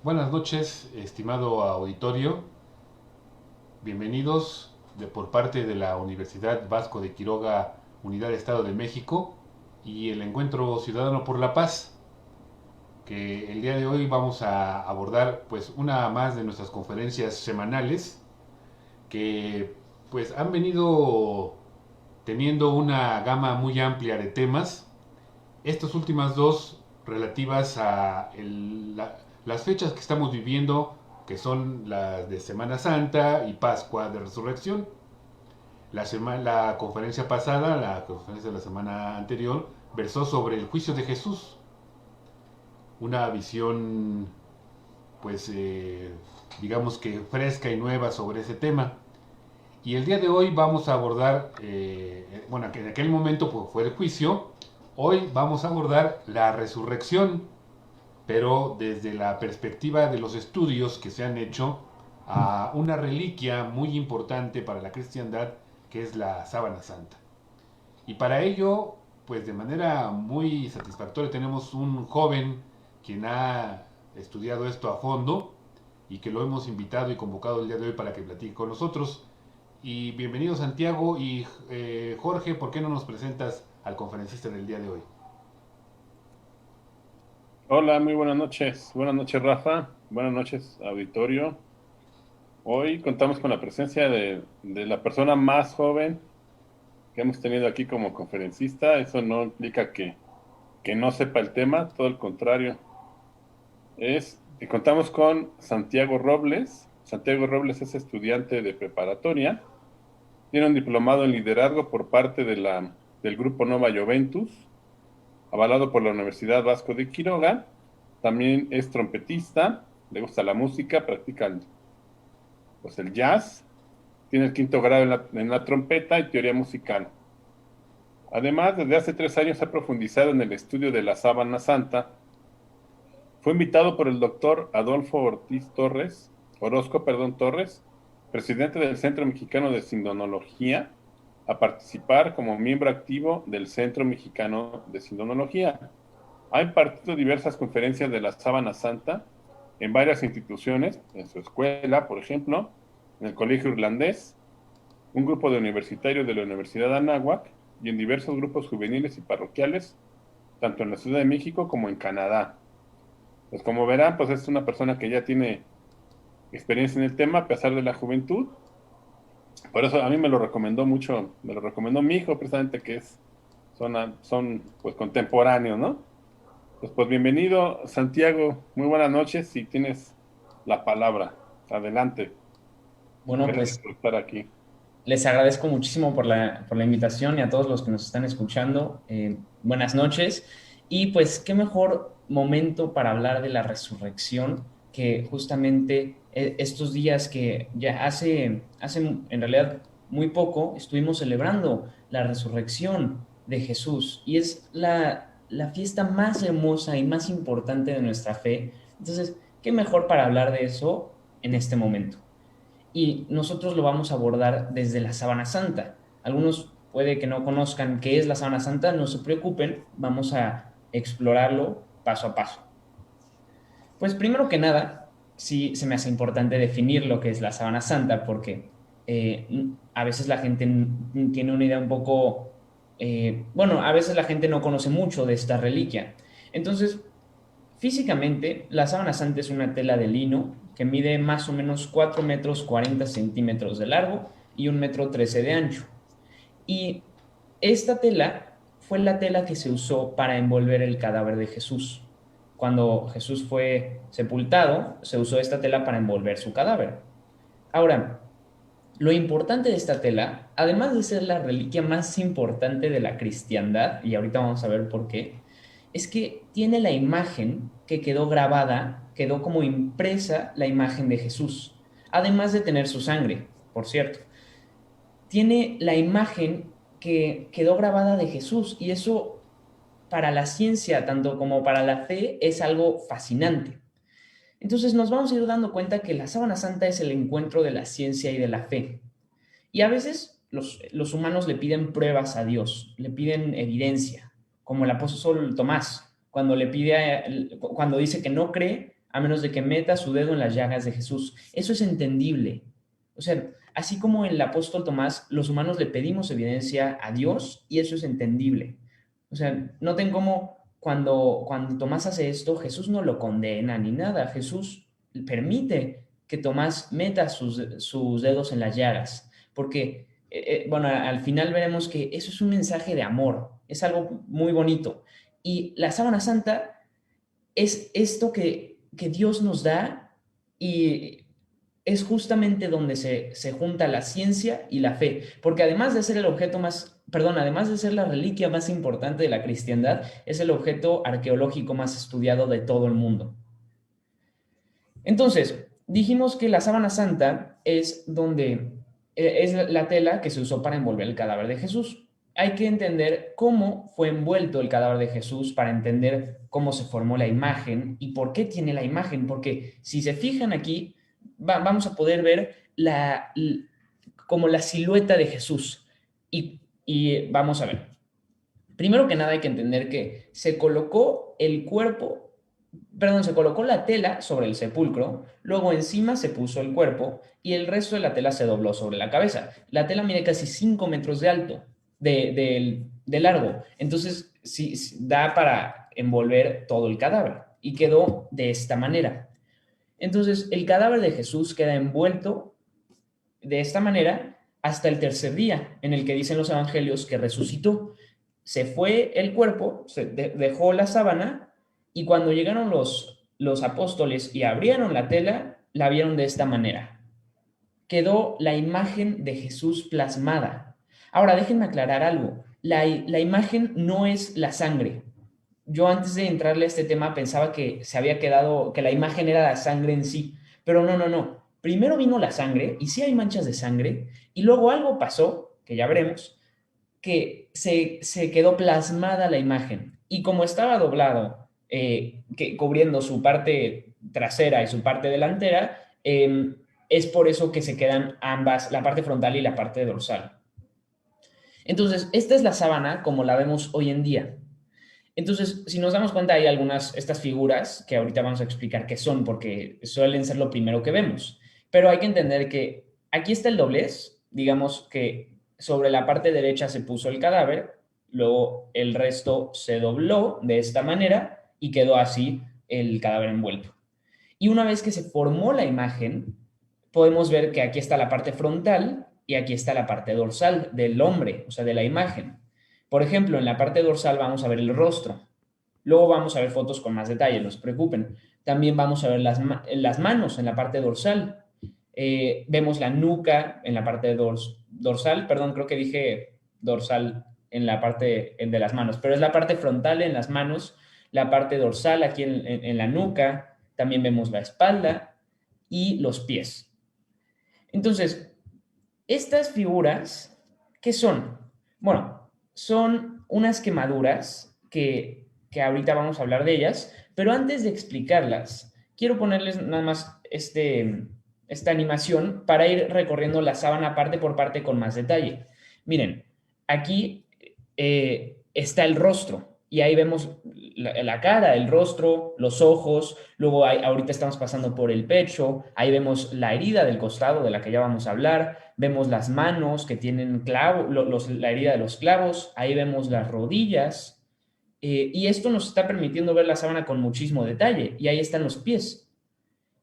Buenas noches, estimado auditorio. Bienvenidos por parte de la Universidad Vasco de Quiroga, Unidad Estado de México y el Encuentro Ciudadano por la Paz, que el día de hoy vamos a abordar pues una más de nuestras conferencias semanales que pues han venido teniendo una gama muy amplia de temas. Estas últimas dos relativas a las fechas que estamos viviendo, que son las de Semana Santa y Pascua de Resurrección. La conferencia pasada, la conferencia de la semana anterior, versó sobre el juicio de Jesús, una visión, pues, digamos que fresca y nueva sobre ese tema. Y el día de hoy vamos a abordar, bueno, que en aquel momento pues, fue el juicio, hoy vamos a abordar la resurrección, pero desde la perspectiva de los estudios que se han hecho a una reliquia muy importante para la cristiandad, que es la sábana santa. Y para ello, pues de manera muy satisfactoria tenemos un joven quien ha estudiado esto a fondo y que lo hemos invitado y convocado el día de hoy para que platique con nosotros. Y bienvenido Santiago y Jorge, ¿por qué no nos presentas al conferencista del día de hoy? Hola, muy buenas noches. Buenas noches, Rafa. Buenas noches, auditorio. Hoy contamos con la presencia de la persona más joven que hemos tenido aquí como conferencista. Eso no implica que no sepa el tema, todo el contrario. Contamos con Santiago Robles. Santiago Robles es estudiante de preparatoria. Tiene un diplomado en liderazgo por parte del grupo Nova Juventus, avalado por la Universidad Vasco de Quiroga. También es trompetista, le gusta la música, practica pues el jazz, tiene el quinto grado en la trompeta y teoría musical. Además, desde hace 3 años ha profundizado en el estudio de la sábana santa. Fue invitado por el doctor Adolfo Orozco, Torres, presidente del Centro Mexicano de Sindonología, a participar como miembro activo del Centro Mexicano de Sindonología. Ha impartido diversas conferencias de la Sábana Santa en varias instituciones, en su escuela, por ejemplo, en el Colegio Irlandés, un grupo de universitarios de la Universidad de Anáhuac y en diversos grupos juveniles y parroquiales, tanto en la Ciudad de México como en Canadá. Pues como verán, pues es una persona que ya tiene experiencia en el tema a pesar de la juventud. Por eso a mí me lo recomendó mucho, me lo recomendó mi hijo precisamente son pues contemporáneos, ¿no? Pues bienvenido, Santiago. Muy buenas noches. Si tienes la palabra, adelante. Bueno, Gracias pues por estar aquí. les agradezco muchísimo por la invitación y a todos los que nos están escuchando. Buenas noches. Y pues, qué mejor momento para hablar de la resurrección que justamente estos días que ya hace en realidad muy poco estuvimos celebrando la resurrección de Jesús y es la fiesta más hermosa y más importante de nuestra fe. Entonces, qué mejor para hablar de eso en este momento. Y nosotros lo vamos a abordar desde la Sábana Santa. Algunos puede que no conozcan qué es la Sábana Santa, no se preocupen, vamos a explorarlo paso a paso. Pues primero que nada, sí se me hace importante definir lo que es la Sábana Santa porque a veces la gente tiene una idea un poco, bueno, a veces la gente no conoce mucho de esta reliquia. Entonces, físicamente, la sábana santa es una tela de lino que mide más o menos 4 metros 40 centímetros de largo y 1 metro 13 de ancho. Y esta tela fue la tela que se usó para envolver el cadáver de Jesús. Cuando Jesús fue sepultado, se usó esta tela para envolver su cadáver. Ahora, lo importante de esta tela, además de ser la reliquia más importante de la cristiandad, y ahorita vamos a ver por qué, es que tiene la imagen que quedó grabada, quedó como impresa la imagen de Jesús, además de tener su sangre, por cierto. Tiene la imagen que quedó grabada de Jesús y eso para la ciencia, tanto como para la fe, es algo fascinante. Entonces nos vamos a ir dando cuenta que la sábana santa es el encuentro de la ciencia y de la fe. Y a veces los humanos le piden pruebas a Dios, le piden evidencia, como el apóstol Tomás, cuando dice que no cree a menos de que meta su dedo en las llagas de Jesús. Eso es entendible. O sea, así como el apóstol Tomás, los humanos le pedimos evidencia a Dios y eso es entendible. O sea, noten cómo cuando Tomás hace esto, Jesús no lo condena ni nada. Jesús permite que Tomás meta sus dedos en las llagas, porque, bueno, al final veremos que eso es un mensaje de amor, es algo muy bonito. Y la sábana santa es esto que Dios nos da y es justamente donde se junta la ciencia y la fe, porque además de ser el objeto más, perdón, además de ser la reliquia más importante de la cristiandad, es el objeto arqueológico más estudiado de todo el mundo. Entonces, dijimos que la sábana santa es donde es la tela que se usó para envolver el cadáver de Jesús. Hay que entender cómo fue envuelto el cadáver de Jesús para entender cómo se formó la imagen y por qué tiene la imagen, porque si se fijan aquí, vamos a poder ver como la silueta de Jesús. Y vamos a ver. Primero que nada hay que entender que se colocó el cuerpo, perdón, se colocó la tela sobre el sepulcro, luego encima se puso el cuerpo y el resto de la tela se dobló sobre la cabeza. La tela mide casi 5 metros de alto, de largo, entonces sí, da para envolver todo el cadáver y quedó de esta manera. Entonces el cadáver de Jesús queda envuelto de esta manera hasta el tercer día, en el que dicen los evangelios que resucitó. Se fue el cuerpo, se dejó la sábana y cuando llegaron los apóstoles y abrieron la tela, la vieron de esta manera. Quedó la imagen de Jesús plasmada. Ahora, déjenme aclarar algo. La imagen no es la sangre. Yo antes de entrarle a este tema pensaba que se había quedado, que la imagen era la sangre en sí, pero no. Primero vino la sangre y sí hay manchas de sangre y luego algo pasó, que ya veremos, que se quedó plasmada la imagen. Y como estaba doblado, cubriendo su parte trasera y su parte delantera, es por eso que se quedan ambas, la parte frontal y la parte dorsal. Entonces, esta es la sábana como la vemos hoy en día. Entonces, si nos damos cuenta, hay estas figuras que ahorita vamos a explicar qué son, porque suelen ser lo primero que vemos. Pero hay que entender que aquí está el doblez, digamos que sobre la parte derecha se puso el cadáver, luego el resto se dobló de esta manera y quedó así el cadáver envuelto. Y una vez que se formó la imagen, podemos ver que aquí está la parte frontal y aquí está la parte dorsal del hombre, o sea, de la imagen. Por ejemplo, en la parte dorsal vamos a ver el rostro. Luego vamos a ver fotos con más detalle, no se preocupen. También vamos a ver las manos en la parte dorsal. Vemos la nuca en la parte dorsal, perdón, creo que dije dorsal en la parte de las manos, pero es la parte frontal en las manos, la parte dorsal aquí en la nuca, también vemos la espalda y los pies. Entonces, estas figuras, ¿qué son? Bueno, son unas quemaduras que ahorita vamos a hablar de ellas, pero antes de explicarlas, quiero ponerles nada más esta animación para ir recorriendo la sábana parte por parte con más detalle. Miren, aquí está el rostro y ahí vemos la cara, el rostro, los ojos, luego ahorita estamos pasando por el pecho, ahí vemos la herida del costado de la que ya vamos a hablar, vemos las manos que tienen clavos, la herida de los clavos, ahí vemos las rodillas, y esto nos está permitiendo ver la sábana con muchísimo detalle, y ahí están los pies.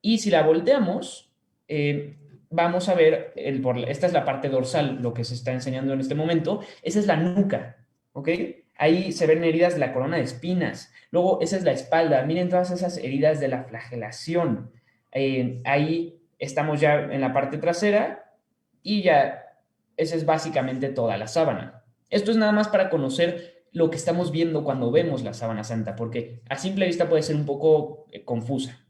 Y si la volteamos, vamos a ver, esta es la parte dorsal, lo que se está enseñando en este momento, esa es la nuca, ¿ok? Ahí se ven heridas de la corona de espinas. Luego, esa es la espalda. Miren todas esas heridas de la flagelación. Ahí estamos ya en la parte trasera y ya esa es básicamente toda la sábana. Esto es nada más para conocer lo que estamos viendo cuando vemos la sábana santa, porque a simple vista puede ser un poco confusa.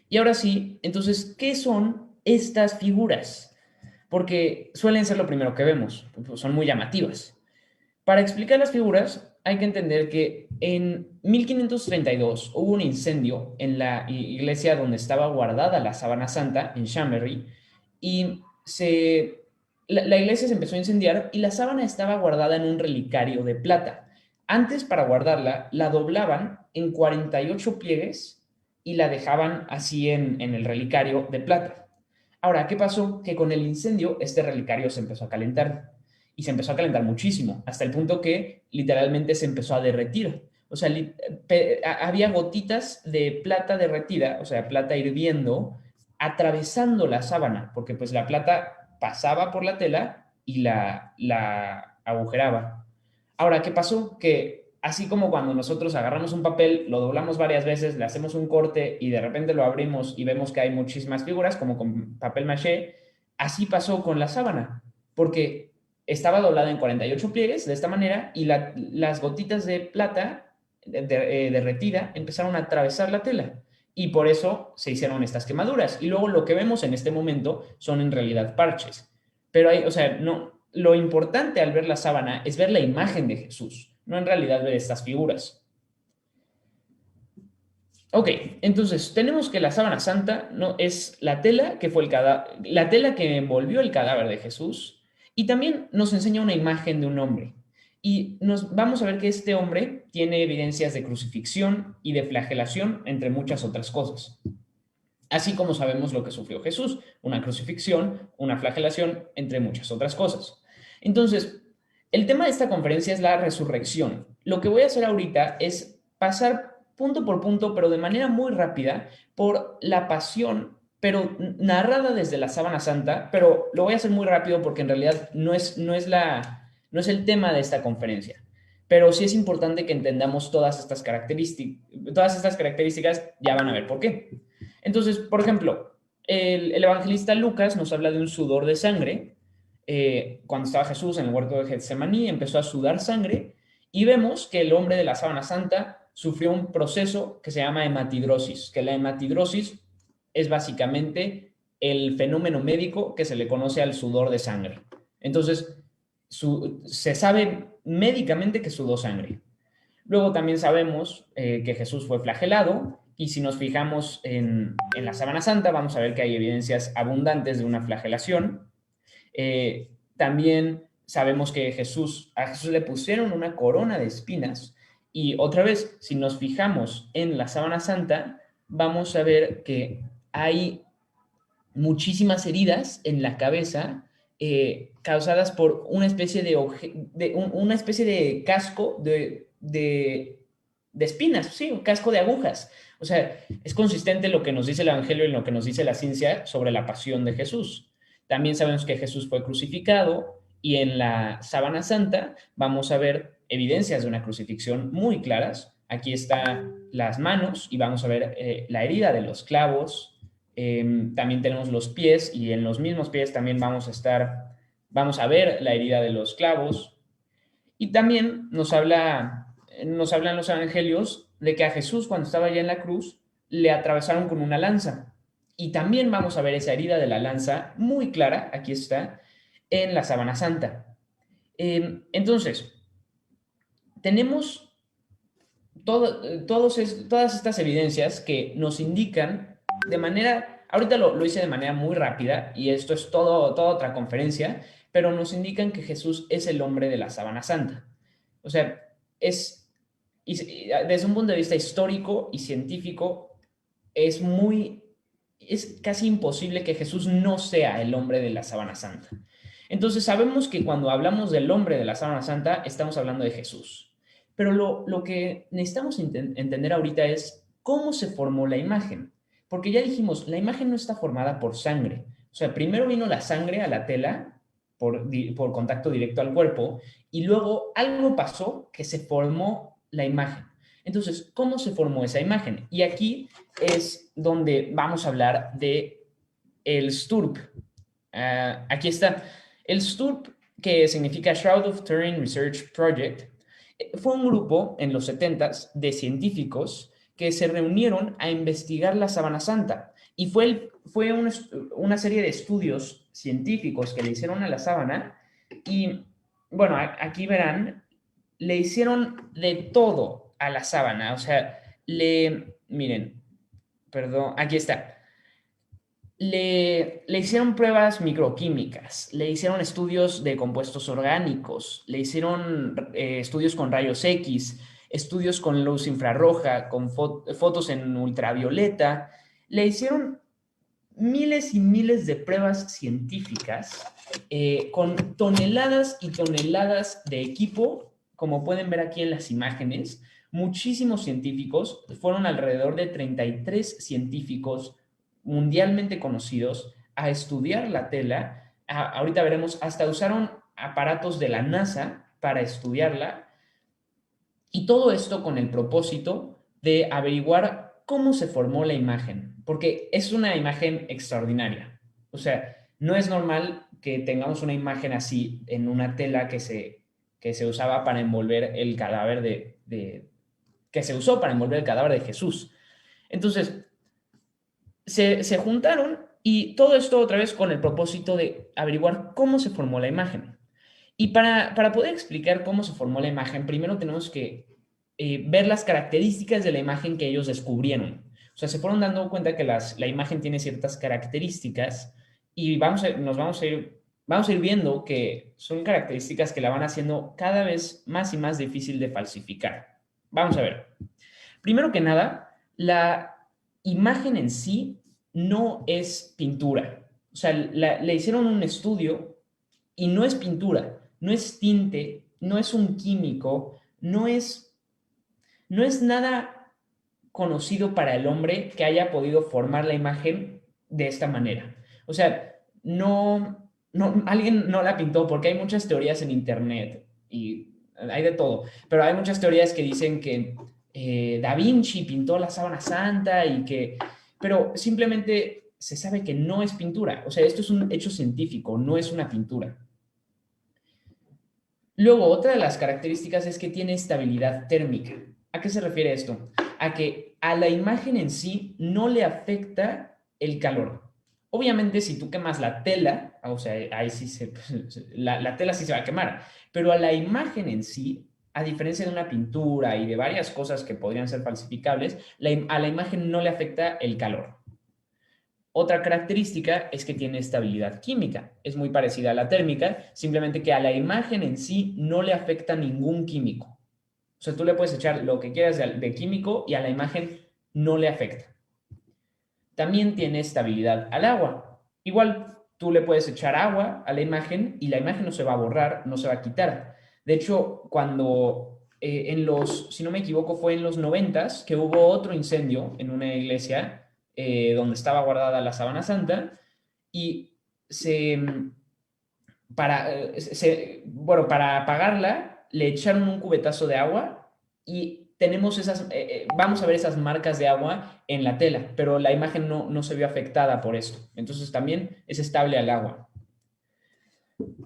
Y ahora sí, entonces, ¿qué son estas figuras? Porque suelen ser lo primero que vemos, son muy llamativas. Para explicar las figuras, hay que entender que en 1532 hubo un incendio en la iglesia donde estaba guardada la sábana santa, en Chambéry, y la iglesia se empezó a incendiar y la sábana estaba guardada en un relicario de plata. Antes, para guardarla, la doblaban en 48 pliegues y la dejaban así en el relicario de plata. Ahora, ¿qué pasó? Que con el incendio este relicario se empezó a calentar y se empezó a calentar muchísimo, hasta el punto que literalmente se empezó a derretir. O sea, había gotitas de plata derretida, o sea, plata hirviendo, atravesando la sábana, porque pues la plata pasaba por la tela y la agujeraba. Ahora, ¿qué pasó? Que así como cuando nosotros agarramos un papel, lo doblamos varias veces, le hacemos un corte y de repente lo abrimos y vemos que hay muchísimas figuras, como con papel maché, así pasó con la sábana, porque estaba doblada en 48 pliegues de esta manera y las gotitas de plata derretida empezaron a atravesar la tela y por eso se hicieron estas quemaduras. Y luego lo que vemos en este momento son en realidad parches. Pero hay, o sea, no, lo importante al ver la sábana es ver la imagen de Jesús, no en realidad ver estas figuras. Ok, entonces tenemos que la sábana santa no es la tela que fue la tela que envolvió el cadáver de Jesús y también nos enseña una imagen de un hombre. Y nos vamos a ver que este hombre tiene evidencias de crucifixión y de flagelación, entre muchas otras cosas. Así como sabemos lo que sufrió Jesús, una crucifixión, una flagelación, entre muchas otras cosas. Entonces, el tema de esta conferencia es la resurrección. Lo que voy a hacer ahorita es pasar punto por punto, pero de manera muy rápida, por la pasión, pero narrada desde la sábana santa, pero lo voy a hacer muy rápido porque en realidad no es el tema de esta conferencia. Pero sí es importante que entendamos todas estas características, ya van a ver por qué. Entonces, por ejemplo, el evangelista Lucas nos habla de un sudor de sangre. Cuando estaba Jesús en el huerto de Getsemaní, empezó a sudar sangre y vemos que el hombre de la sábana santa sufrió un proceso que se llama hematidrosis, que la hematidrosis es básicamente el fenómeno médico que se le conoce al sudor de sangre. Entonces, se sabe médicamente que sudó sangre. Luego también sabemos que Jesús fue flagelado y si nos fijamos en la sábana santa vamos a ver que hay evidencias abundantes de una flagelación. También sabemos que a Jesús le pusieron una corona de espinas y otra vez, si nos fijamos en la sábana santa, vamos a ver que hay muchísimas heridas en la cabeza causadas por una especie una especie de casco de espinas, sí, un casco de agujas. O sea, es consistente lo que nos dice el Evangelio y lo que nos dice la ciencia sobre la pasión de Jesús. También sabemos que Jesús fue crucificado y en la sábana santa vamos a ver evidencias de una crucifixión muy claras. Aquí están las manos y vamos a ver la herida de los clavos. También tenemos los pies y en los mismos pies también vamos a ver la herida de los clavos. Y también nos hablan los evangelios de que a Jesús cuando estaba ya en la cruz le atravesaron con una lanza. Y también vamos a ver esa herida de la lanza muy clara, aquí está, en la sábana santa. Entonces, tenemos todas estas evidencias que nos indican de manera, ahorita lo hice de manera muy rápida y esto es toda otra conferencia, pero nos indican que Jesús es el hombre de la sábana santa. O sea, desde un punto de vista histórico y científico, es casi imposible que Jesús no sea el hombre de la sábana santa. Entonces sabemos que cuando hablamos del hombre de la sábana santa, estamos hablando de Jesús. Pero lo que necesitamos entender ahorita es cómo se formó la imagen. Porque ya dijimos, la imagen no está formada por sangre. O sea, primero vino la sangre a la tela por contacto directo al cuerpo y luego algo pasó que se formó la imagen. Entonces, ¿cómo se formó esa imagen? Y aquí es donde vamos a hablar de el STURP. Aquí está. El STURP, que significa Shroud of Turin Research Project, fue un grupo en los 70s de científicos que se reunieron a investigar la sábana santa. Y fue una serie de estudios científicos que le hicieron a la sábana. Y bueno, aquí verán, le hicieron de todo a la sábana. O sea, miren, perdón, aquí está. Le hicieron pruebas microquímicas, le hicieron estudios de compuestos orgánicos, le hicieron estudios con rayos X, estudios con luz infrarroja, con fotos en ultravioleta. Le hicieron miles y miles de pruebas científicas con toneladas y toneladas de equipo, como pueden ver aquí en las imágenes. Muchísimos científicos, fueron alrededor de 33 científicos mundialmente conocidos a estudiar la tela. Ahorita veremos, hasta usaron aparatos de la NASA para estudiarla, y todo esto con el propósito de averiguar cómo se formó la imagen, porque es una imagen extraordinaria. O sea, no es normal que tengamos una imagen así en una tela que se usaba para envolver el cadáver que se usó para envolver el cadáver de Jesús. Entonces, se juntaron, y todo esto otra vez con el propósito de averiguar cómo se formó la imagen. Y para poder explicar cómo se formó la imagen, primero tenemos que ver las características de la imagen que ellos descubrieron. O sea, se fueron dando cuenta que la imagen tiene ciertas características, y vamos a ir viendo que son características que la van haciendo cada vez más y más difícil de falsificar. Vamos a ver. Primero que nada, la imagen en sí no es pintura. O sea, le hicieron un estudio y no es pintura, no es tinte, no es un químico, no es nada conocido para el hombre que haya podido formar la imagen de esta manera. O sea, alguien no la pintó, porque hay muchas teorías en internet y hay de todo, pero hay muchas teorías que dicen que Da Vinci pintó la sábana santa pero simplemente se sabe que no es pintura. O sea, esto es un hecho científico, no es una pintura. Luego, otra de las características es que tiene estabilidad térmica. ¿A qué se refiere esto? A que a la imagen en sí no le afecta el calor. Obviamente, si tú quemas la tela, o sea, ahí sí la tela sí se va a quemar, pero a la imagen en sí, a diferencia de una pintura y de varias cosas que podrían ser falsificables, a la imagen no le afecta el calor. Otra característica es que tiene estabilidad química. Es muy parecida a la térmica, simplemente que a la imagen en sí no le afecta ningún químico. O sea, tú le puedes echar lo que quieras de químico y a la imagen no le afecta. También tiene estabilidad al agua. Igual, tú le puedes echar agua a la imagen y la imagen no se va a borrar, no se va a quitar. De hecho, cuando si no me equivoco, fue en los 90s que hubo otro incendio en una iglesia donde estaba guardada la sábana santa, y para apagarla le echaron un cubetazo de agua, y tenemos vamos a ver esas marcas de agua en la tela, pero la imagen no se vio afectada por esto. Entonces también es estable al agua.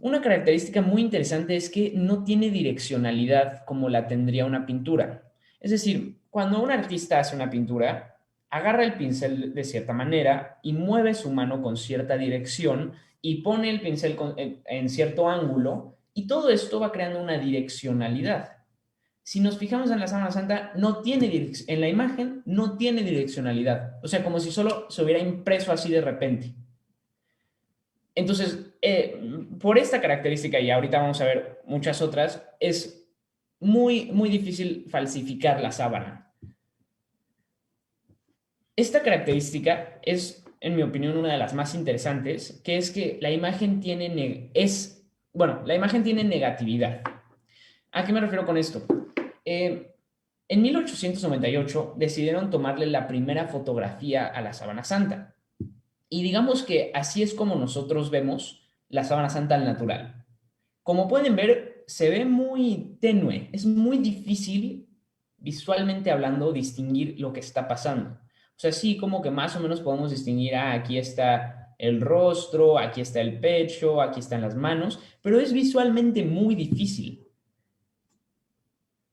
Una característica muy interesante es que no tiene direccionalidad como la tendría una pintura. Es decir, cuando un artista hace una pintura, agarra el pincel de cierta manera y mueve su mano con cierta dirección y pone el pincel en cierto ángulo, y todo esto va creando una direccionalidad. Si nos fijamos en la sábana santa, en la imagen no tiene direccionalidad. O sea, como si solo se hubiera impreso así de repente. Entonces, por esta característica, y ahorita vamos a ver muchas otras, es muy, muy difícil falsificar la sábana. Esta característica es, en mi opinión, una de las más interesantes, que es que la imagen tiene negatividad. ¿A qué me refiero con esto? En 1898 decidieron tomarle la primera fotografía a la sábana santa. Y digamos que así es como nosotros vemos la sábana santa al natural. Como pueden ver, se ve muy tenue. Es muy difícil, visualmente hablando, distinguir lo que está pasando. O sea, sí, como que más o menos podemos distinguir, aquí está el rostro, aquí está el pecho, aquí están las manos, pero es visualmente muy difícil.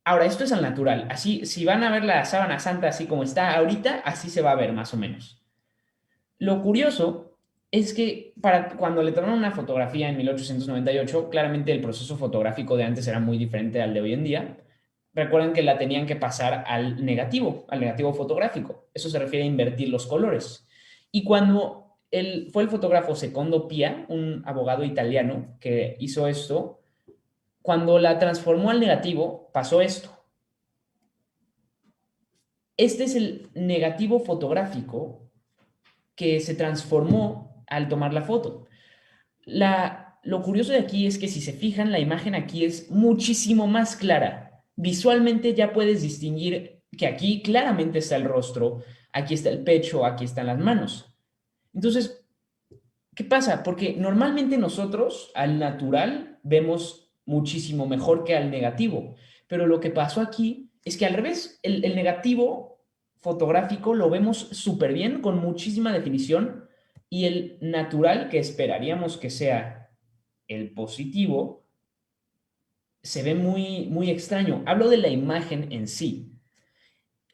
Ahora, esto es al natural. Así, si van a ver la sábana santa así como está ahorita, así se va a ver más o menos. Lo curioso es que cuando le tomaron una fotografía en 1898, claramente el proceso fotográfico de antes era muy diferente al de hoy en día. Recuerden que la tenían que pasar al negativo fotográfico. Eso se refiere a invertir los colores. Y cuando fue el fotógrafo Secondo Pia, un abogado italiano que hizo esto, cuando la transformó al negativo, pasó esto. este es el negativo fotográfico que se transformó al tomar la foto. Lo curioso de aquí es que si se fijan, la imagen aquí es muchísimo más clara. Visualmente ya puedes distinguir que aquí claramente está el rostro, aquí está el pecho, aquí están las manos. Entonces, ¿qué pasa? Porque normalmente nosotros al natural vemos muchísimo mejor que al negativo, pero lo que pasó aquí es que al revés, el negativo fotográfico lo vemos súper bien, con muchísima definición, y el natural, que esperaríamos que sea el positivo, se ve muy, muy extraño. Hablo de la imagen en sí.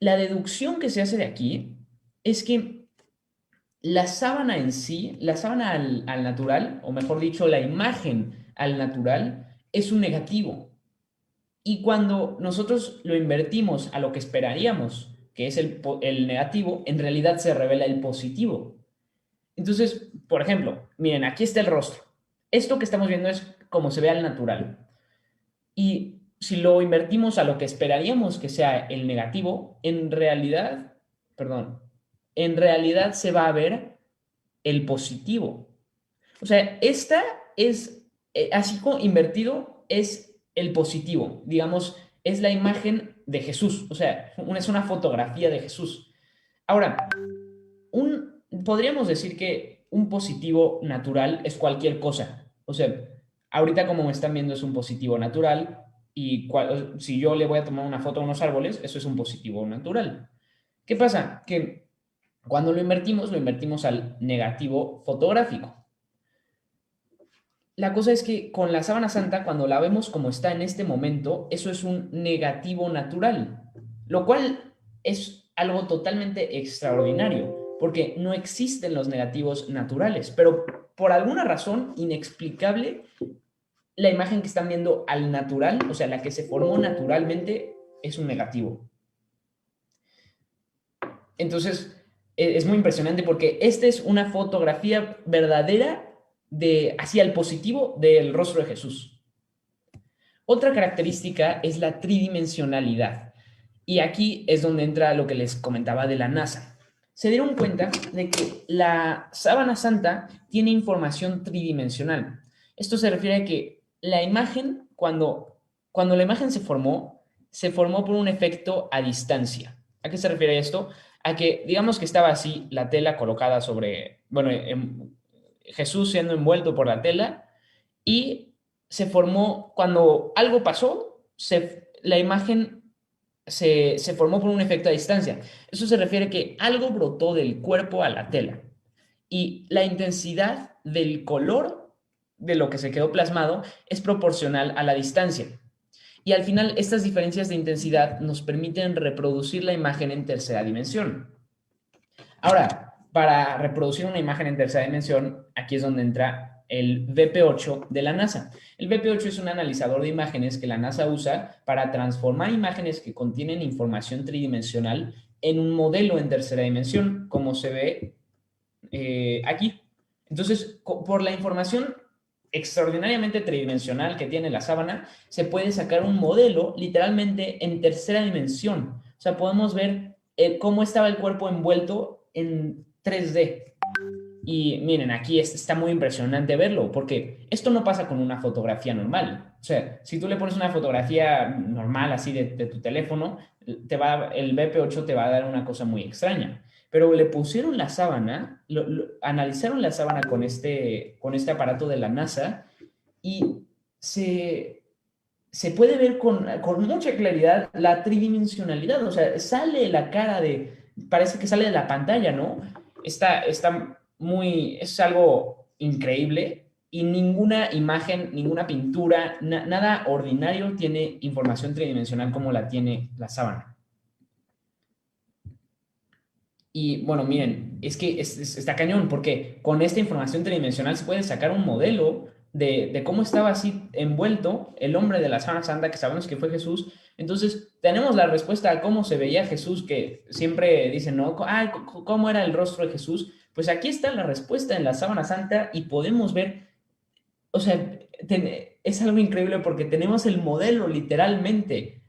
La deducción que se hace de aquí es que la sábana en sí, la sábana al natural, o mejor dicho, la imagen al natural, es un negativo. Y cuando nosotros lo invertimos a lo que esperaríamos, que es el negativo, en realidad se revela el positivo. Entonces, por ejemplo, miren, aquí está el rostro. Esto que estamos viendo es como se ve al natural. Y si lo invertimos a lo que esperaríamos que sea el negativo, en realidad, perdón, en realidad se va a ver el positivo. O sea, esta es, así como invertido, es el positivo. Digamos, es la imagen de Jesús. O sea, es una fotografía de Jesús. Ahora, podríamos decir que un positivo natural es cualquier cosa. O sea, ahorita como me están viendo es un positivo natural y si yo le voy a tomar una foto a unos árboles, eso es un positivo natural. ¿Qué pasa? Que cuando lo invertimos al negativo fotográfico. La cosa es que con la sábana santa, cuando la vemos como está en este momento, eso es un negativo natural, lo cual es algo totalmente extraordinario, porque no existen los negativos naturales, pero por alguna razón inexplicable, la imagen que están viendo al natural, o sea, la que se formó naturalmente, es un negativo. Entonces, es muy impresionante porque esta es una fotografía verdadera hacia el positivo del rostro de Jesús. Otra característica es la tridimensionalidad. Y aquí es donde entra lo que les comentaba de la NASA. Se dieron cuenta de que la sábana santa tiene información tridimensional. Esto se refiere a que la imagen, cuando la imagen se formó por un efecto a distancia. ¿A qué se refiere esto? A que, digamos que estaba así la tela colocada sobre, bueno, Jesús siendo envuelto por la tela y se formó, cuando algo pasó, la imagen se formó por un efecto a distancia. Eso se refiere a que algo brotó del cuerpo a la tela y la intensidad del color de lo que se quedó plasmado es proporcional a la distancia. Y al final, estas diferencias de intensidad nos permiten reproducir la imagen en tercera dimensión. Ahora, para reproducir una imagen en tercera dimensión, aquí es donde entra el VP8 de la NASA. El VP8 es un analizador de imágenes que la NASA usa para transformar imágenes que contienen información tridimensional en un modelo en tercera dimensión, como se ve aquí. Entonces, por la información extraordinariamente tridimensional que tiene la sábana, se puede sacar un modelo literalmente en tercera dimensión. O sea, podemos ver cómo estaba el cuerpo envuelto en 3D. Y miren, aquí está muy impresionante verlo, porque esto no pasa con una fotografía normal. O sea, si tú le pones una fotografía normal así de tu teléfono, el BP8 te va a dar una cosa muy extraña. Pero le pusieron la sábana, analizaron la sábana con este aparato de la NASA y se puede ver con mucha claridad la tridimensionalidad. O sea, sale la cara parece que sale de la pantalla, ¿no? Está es algo increíble y ninguna imagen, ninguna pintura, nada ordinario tiene información tridimensional como la tiene la sábana. Y bueno, miren, es que está cañón, porque con esta información tridimensional se puede sacar un modelo de cómo estaba así envuelto el hombre de la sábana santa, que sabemos que fue Jesús. Entonces, tenemos la respuesta a cómo se veía Jesús, que siempre dicen, ¿no? Ah, ¿cómo era el rostro de Jesús? Pues aquí está la respuesta en la sábana santa y podemos ver, o sea, es algo increíble porque tenemos el modelo literalmente.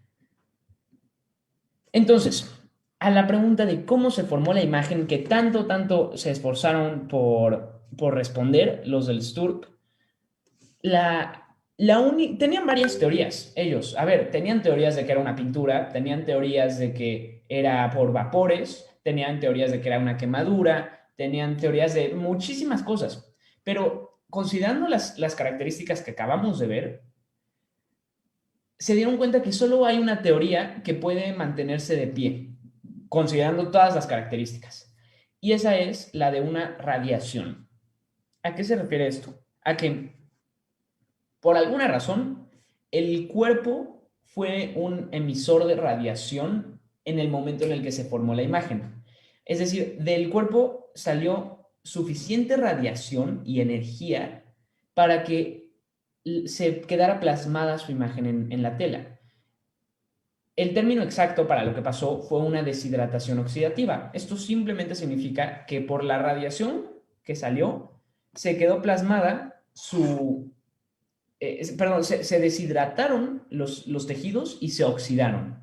Entonces, a la pregunta de cómo se formó la imagen que tanto se esforzaron por responder los del STURP, tenían varias teorías ellos. A ver, tenían teorías de que era una pintura, tenían teorías de que era por vapores, tenían teorías de que era una quemadura, tenían teorías de muchísimas cosas. Pero considerando las características que acabamos de ver, se dieron cuenta que solo hay una teoría que puede mantenerse de pie, considerando todas las características. Y esa es la de una radiación. ¿A qué se refiere esto? A que, por alguna razón, el cuerpo fue un emisor de radiación en el momento en el que se formó la imagen. Es decir, del cuerpo salió suficiente radiación y energía para que se quedara plasmada su imagen en la tela. El término exacto para lo que pasó fue una deshidratación oxidativa. Esto simplemente significa que por la radiación que salió, se quedó plasmada se deshidrataron los tejidos y se oxidaron.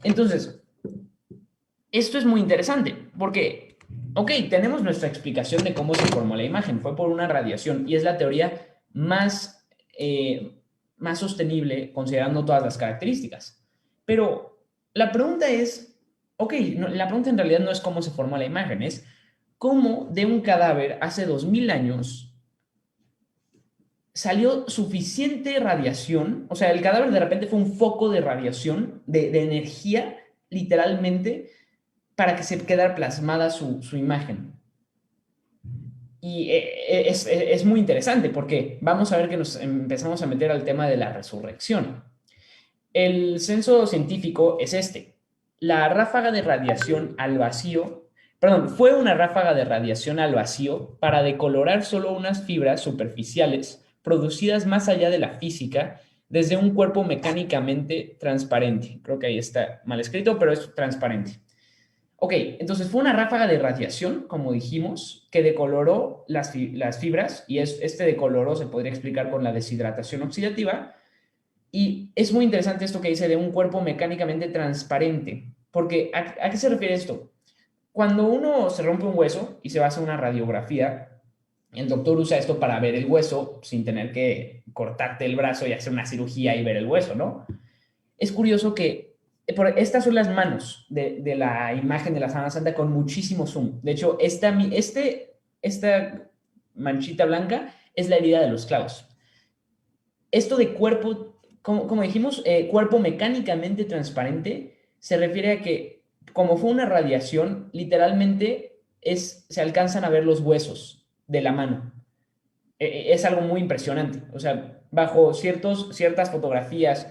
Entonces, esto es muy interesante porque, ok, tenemos nuestra explicación de cómo se formó la imagen. Fue por una radiación y es la teoría más sostenible considerando todas las características. Pero la pregunta es, ok, no, la pregunta en realidad no es cómo se formó la imagen, es cómo de un cadáver hace 2000 años salió suficiente radiación, o sea, el cadáver de repente fue un foco de radiación, de energía, literalmente, para que se quedara plasmada su imagen. Y es muy interesante porque vamos a ver que nos empezamos a meter al tema de la resurrección. El censo científico es este. La ráfaga de radiación al vacío, perdón, fue una ráfaga de radiación al vacío para decolorar solo unas fibras superficiales producidas más allá de la física desde un cuerpo mecánicamente transparente. Creo que ahí está mal escrito, pero es transparente. Ok, entonces fue una ráfaga de radiación, como dijimos, que decoloró las fibras, y este decoloró se podría explicar con la deshidratación oxidativa, y es muy interesante esto que dice de un cuerpo mecánicamente transparente, porque ¿a qué se refiere esto? Cuando uno se rompe un hueso y se va a hacer una radiografía, el doctor usa esto para ver el hueso sin tener que cortarte el brazo y hacer una cirugía y ver el hueso, ¿no? Es curioso que estas son las manos de la imagen de la Sábana Santa con muchísimo zoom. De hecho, esta manchita blanca es la herida de los clavos. Esto de cuerpo, como dijimos, cuerpo mecánicamente transparente, se refiere a que, como fue una radiación, literalmente se alcanzan a ver los huesos de la mano. Es algo muy impresionante. O sea, bajo ciertas fotografías,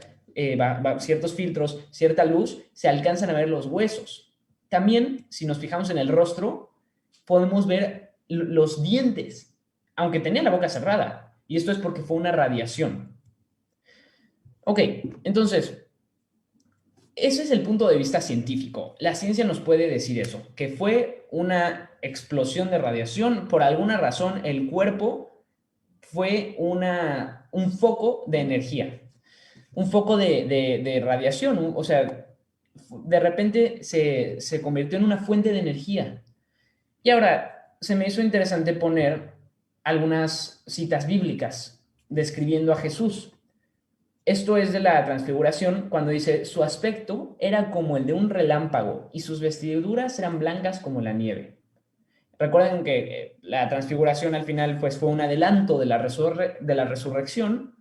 ciertos filtros, cierta luz, se alcanzan a ver los huesos. También, si nos fijamos en el rostro, podemos ver los dientes, aunque tenía la boca cerrada. Y esto es porque fue una radiación. Ok, entonces, ese es el punto de vista científico. La ciencia nos puede decir eso, que fue una explosión de radiación. Por alguna razón, el cuerpo fue un foco de energía, un foco de radiación. O sea, de repente se convirtió en una fuente de energía. Y ahora, se me hizo interesante poner algunas citas bíblicas describiendo a Jesús. Esto es de la transfiguración, cuando dice, su aspecto era como el de un relámpago y sus vestiduras eran blancas como la nieve. Recuerden que la transfiguración al final pues, fue un adelanto de la resurrección.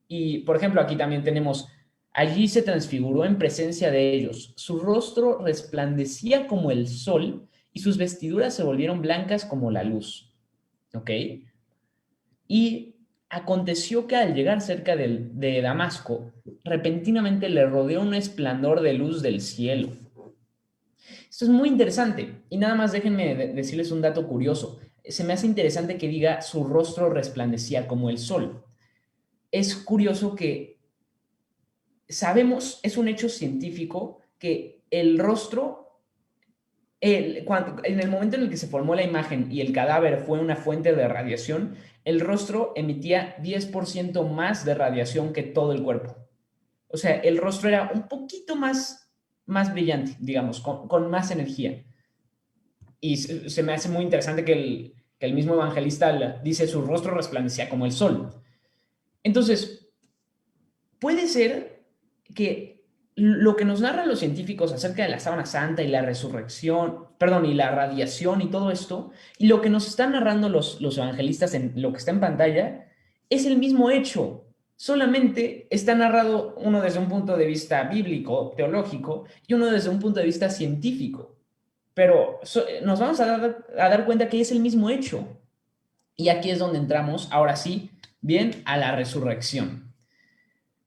Y, por ejemplo, aquí también tenemos, allí se transfiguró en presencia de ellos. Su rostro resplandecía como el sol y sus vestiduras se volvieron blancas como la luz. ¿Ok? Y aconteció que al llegar cerca de Damasco, repentinamente le rodeó un esplendor de luz del cielo. Esto es muy interesante. Y nada más déjenme decirles un dato curioso. Se me hace interesante que diga su rostro resplandecía como el sol. Es curioso que sabemos, es un hecho científico, que el rostro, en el momento en el que se formó la imagen y el cadáver fue una fuente de radiación, el rostro emitía 10% más de radiación que todo el cuerpo. O sea, el rostro era un poquito más más brillante, digamos, con más energía. Y se me hace muy interesante que el mismo evangelista dice su rostro resplandecía como el sol. Entonces, puede ser que lo que nos narran los científicos acerca de la sábana santa y la resurrección, perdón, y la radiación y todo esto, y lo que nos están narrando los evangelistas en lo que está en pantalla, es el mismo hecho. Solamente está narrado uno desde un punto de vista bíblico, teológico, y uno desde un punto de vista científico. Pero nos vamos a dar cuenta que es el mismo hecho. Y aquí es donde entramos, ahora sí, bien, a la resurrección.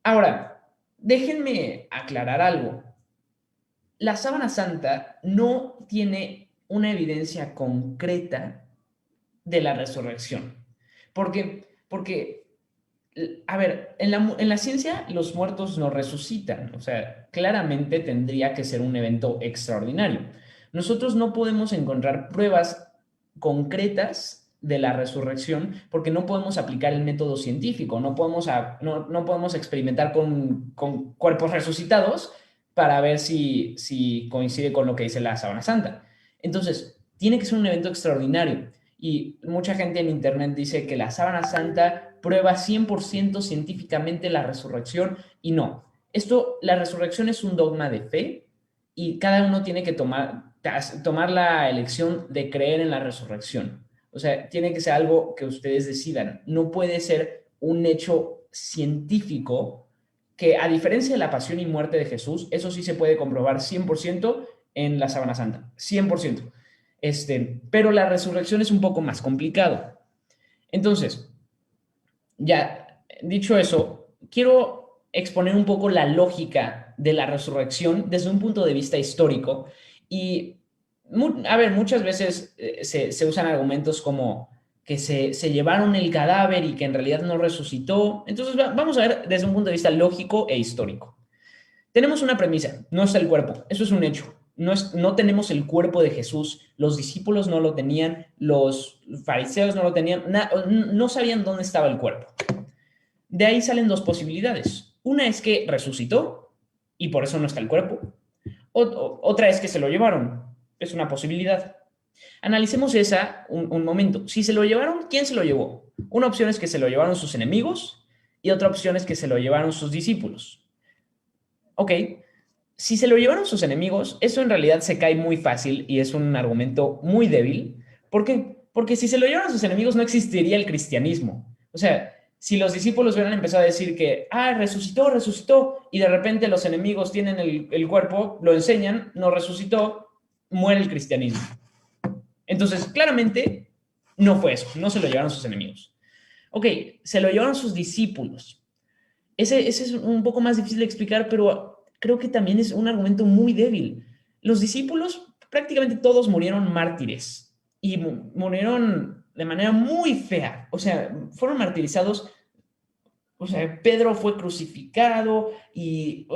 Ahora, déjenme aclarar algo. La sábana santa no tiene una evidencia concreta de la resurrección. Porque a ver, en la ciencia los muertos no resucitan. O sea, claramente tendría que ser un evento extraordinario. Nosotros no podemos encontrar pruebas concretas de la resurrección porque no podemos aplicar el método científico, no podemos experimentar con cuerpos resucitados para ver si coincide con lo que dice la sábana santa. Entonces, tiene que ser un evento extraordinario. Y mucha gente en internet dice que la sábana santa prueba 100% científicamente la resurrección y no. La resurrección es un dogma de fe y cada uno tiene que tomar la elección de creer en la resurrección. O sea, tiene que ser algo que ustedes decidan. No puede ser un hecho científico que, a diferencia de la pasión y muerte de Jesús, eso sí se puede comprobar 100% en la sábana santa. 100%. Pero la resurrección es un poco más complicado. Entonces, ya dicho eso, quiero exponer un poco la lógica de la resurrección desde un punto de vista histórico. Y, a ver, muchas veces se usan argumentos como que se llevaron el cadáver y que en realidad no resucitó. Entonces, vamos a ver desde un punto de vista lógico e histórico. Tenemos una premisa, no está el cuerpo, eso es un hecho. No tenemos el cuerpo de Jesús, los discípulos no lo tenían, los fariseos no lo tenían, no sabían dónde estaba el cuerpo. De ahí salen dos posibilidades. Una es que resucitó y por eso no está el cuerpo. Otra es que se lo llevaron. Es una posibilidad. Analicemos esa un momento. Si se lo llevaron, ¿quién se lo llevó? Una opción es que se lo llevaron sus enemigos y otra opción es que se lo llevaron sus discípulos. Ok, si se lo llevaron sus enemigos, eso en realidad se cae muy fácil y es un argumento muy débil. ¿Por qué? Porque si se lo llevaron sus enemigos no existiría el cristianismo. O sea, si los discípulos hubieran empezado a decir que, resucitó, y de repente los enemigos tienen el cuerpo, lo enseñan, no resucitó, muere el cristianismo. Entonces, claramente, no fue eso, no se lo llevaron sus enemigos. Ok, se lo llevaron sus discípulos. Ese es un poco más difícil de explicar, pero creo que también es un argumento muy débil. Los discípulos, prácticamente todos murieron mártires y murieron de manera muy fea. O sea, fueron martirizados. O sea, Pedro fue crucificado y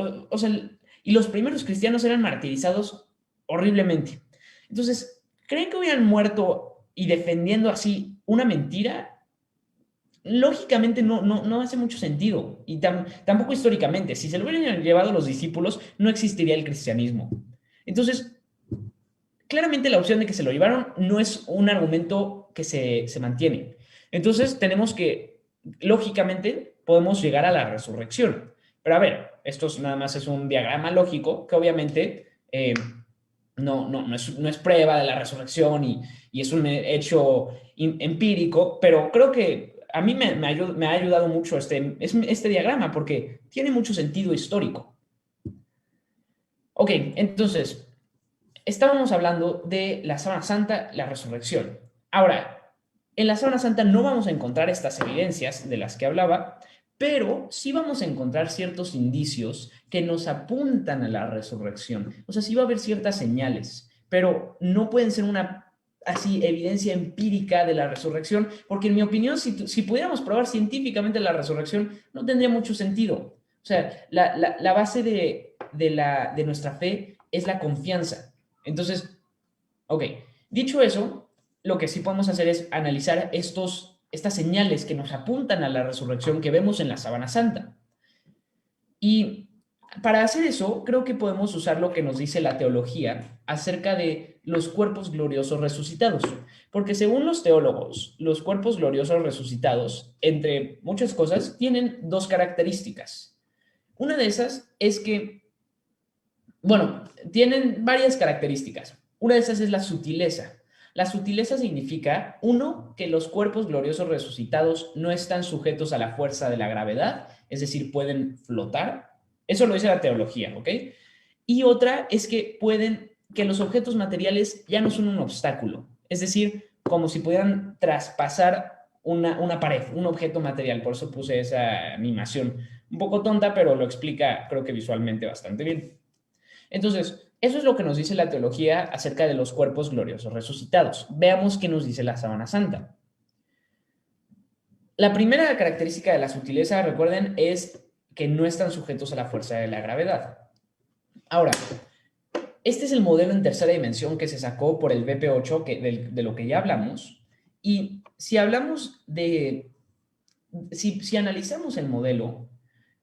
los primeros cristianos eran martirizados horriblemente. Entonces, ¿creen que hubieran muerto y defendiendo así una mentira? Lógicamente no hace mucho sentido y tampoco históricamente. Si se lo hubieran llevado los discípulos, no existiría el cristianismo. Entonces, claramente la opción de que se lo llevaron no es un argumento que se mantiene. Entonces, tenemos que, lógicamente, podemos llegar a la resurrección. Pero a ver, esto nada más es un diagrama lógico que obviamente no es prueba de la resurrección y es un hecho empírico, pero creo que a mí me ha ayudado mucho este diagrama porque tiene mucho sentido histórico. Ok, entonces, estábamos hablando de la sábana santa, la resurrección. Ahora, en la sábana santa no vamos a encontrar estas evidencias de las que hablaba, pero sí vamos a encontrar ciertos indicios que nos apuntan a la resurrección. O sea, sí va a haber ciertas señales, pero no pueden ser una así evidencia empírica de la resurrección, porque en mi opinión, si pudiéramos probar científicamente la resurrección, no tendría mucho sentido. O sea, la base de nuestra fe es la confianza. Entonces, ok, dicho eso, lo que sí podemos hacer es analizar estas señales que nos apuntan a la resurrección que vemos en la sábana santa. Y para hacer eso, creo que podemos usar lo que nos dice la teología acerca de los cuerpos gloriosos resucitados. Porque según los teólogos, los cuerpos gloriosos resucitados, entre muchas cosas, tienen dos características. Una de esas es que, bueno, tienen varias características. Una de esas es la sutileza. La sutileza significa, uno, que los cuerpos gloriosos resucitados no están sujetos a la fuerza de la gravedad, es decir, pueden flotar. Eso lo dice la teología, ¿ok? Y otra es que los objetos materiales ya no son un obstáculo, es decir, como si pudieran traspasar una pared, un objeto material. Por eso puse esa animación. Un poco tonta, pero lo explica, creo que visualmente bastante bien. Entonces, eso es lo que nos dice la teología acerca de los cuerpos gloriosos resucitados. Veamos qué nos dice la Sábana Santa. La primera característica de la sutileza, recuerden, es que no están sujetos a la fuerza de la gravedad. Ahora, este es el modelo en tercera dimensión que se sacó por el BP8, de lo que ya hablamos. Y si hablamos de... Si analizamos el modelo,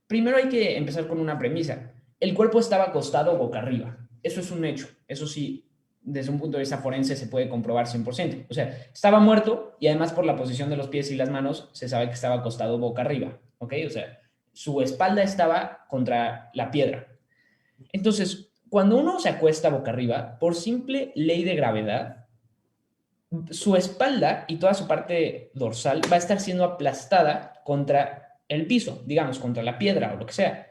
primero hay que empezar con una premisa. El cuerpo estaba acostado boca arriba. Eso es un hecho. Eso sí, desde un punto de vista forense se puede comprobar 100%. O sea, estaba muerto y además por la posición de los pies y las manos se sabe que estaba acostado boca arriba. ¿Ok? O sea, su espalda estaba contra la piedra. Entonces, cuando uno se acuesta boca arriba, por simple ley de gravedad, su espalda y toda su parte dorsal va a estar siendo aplastada contra el piso, digamos, contra la piedra o lo que sea.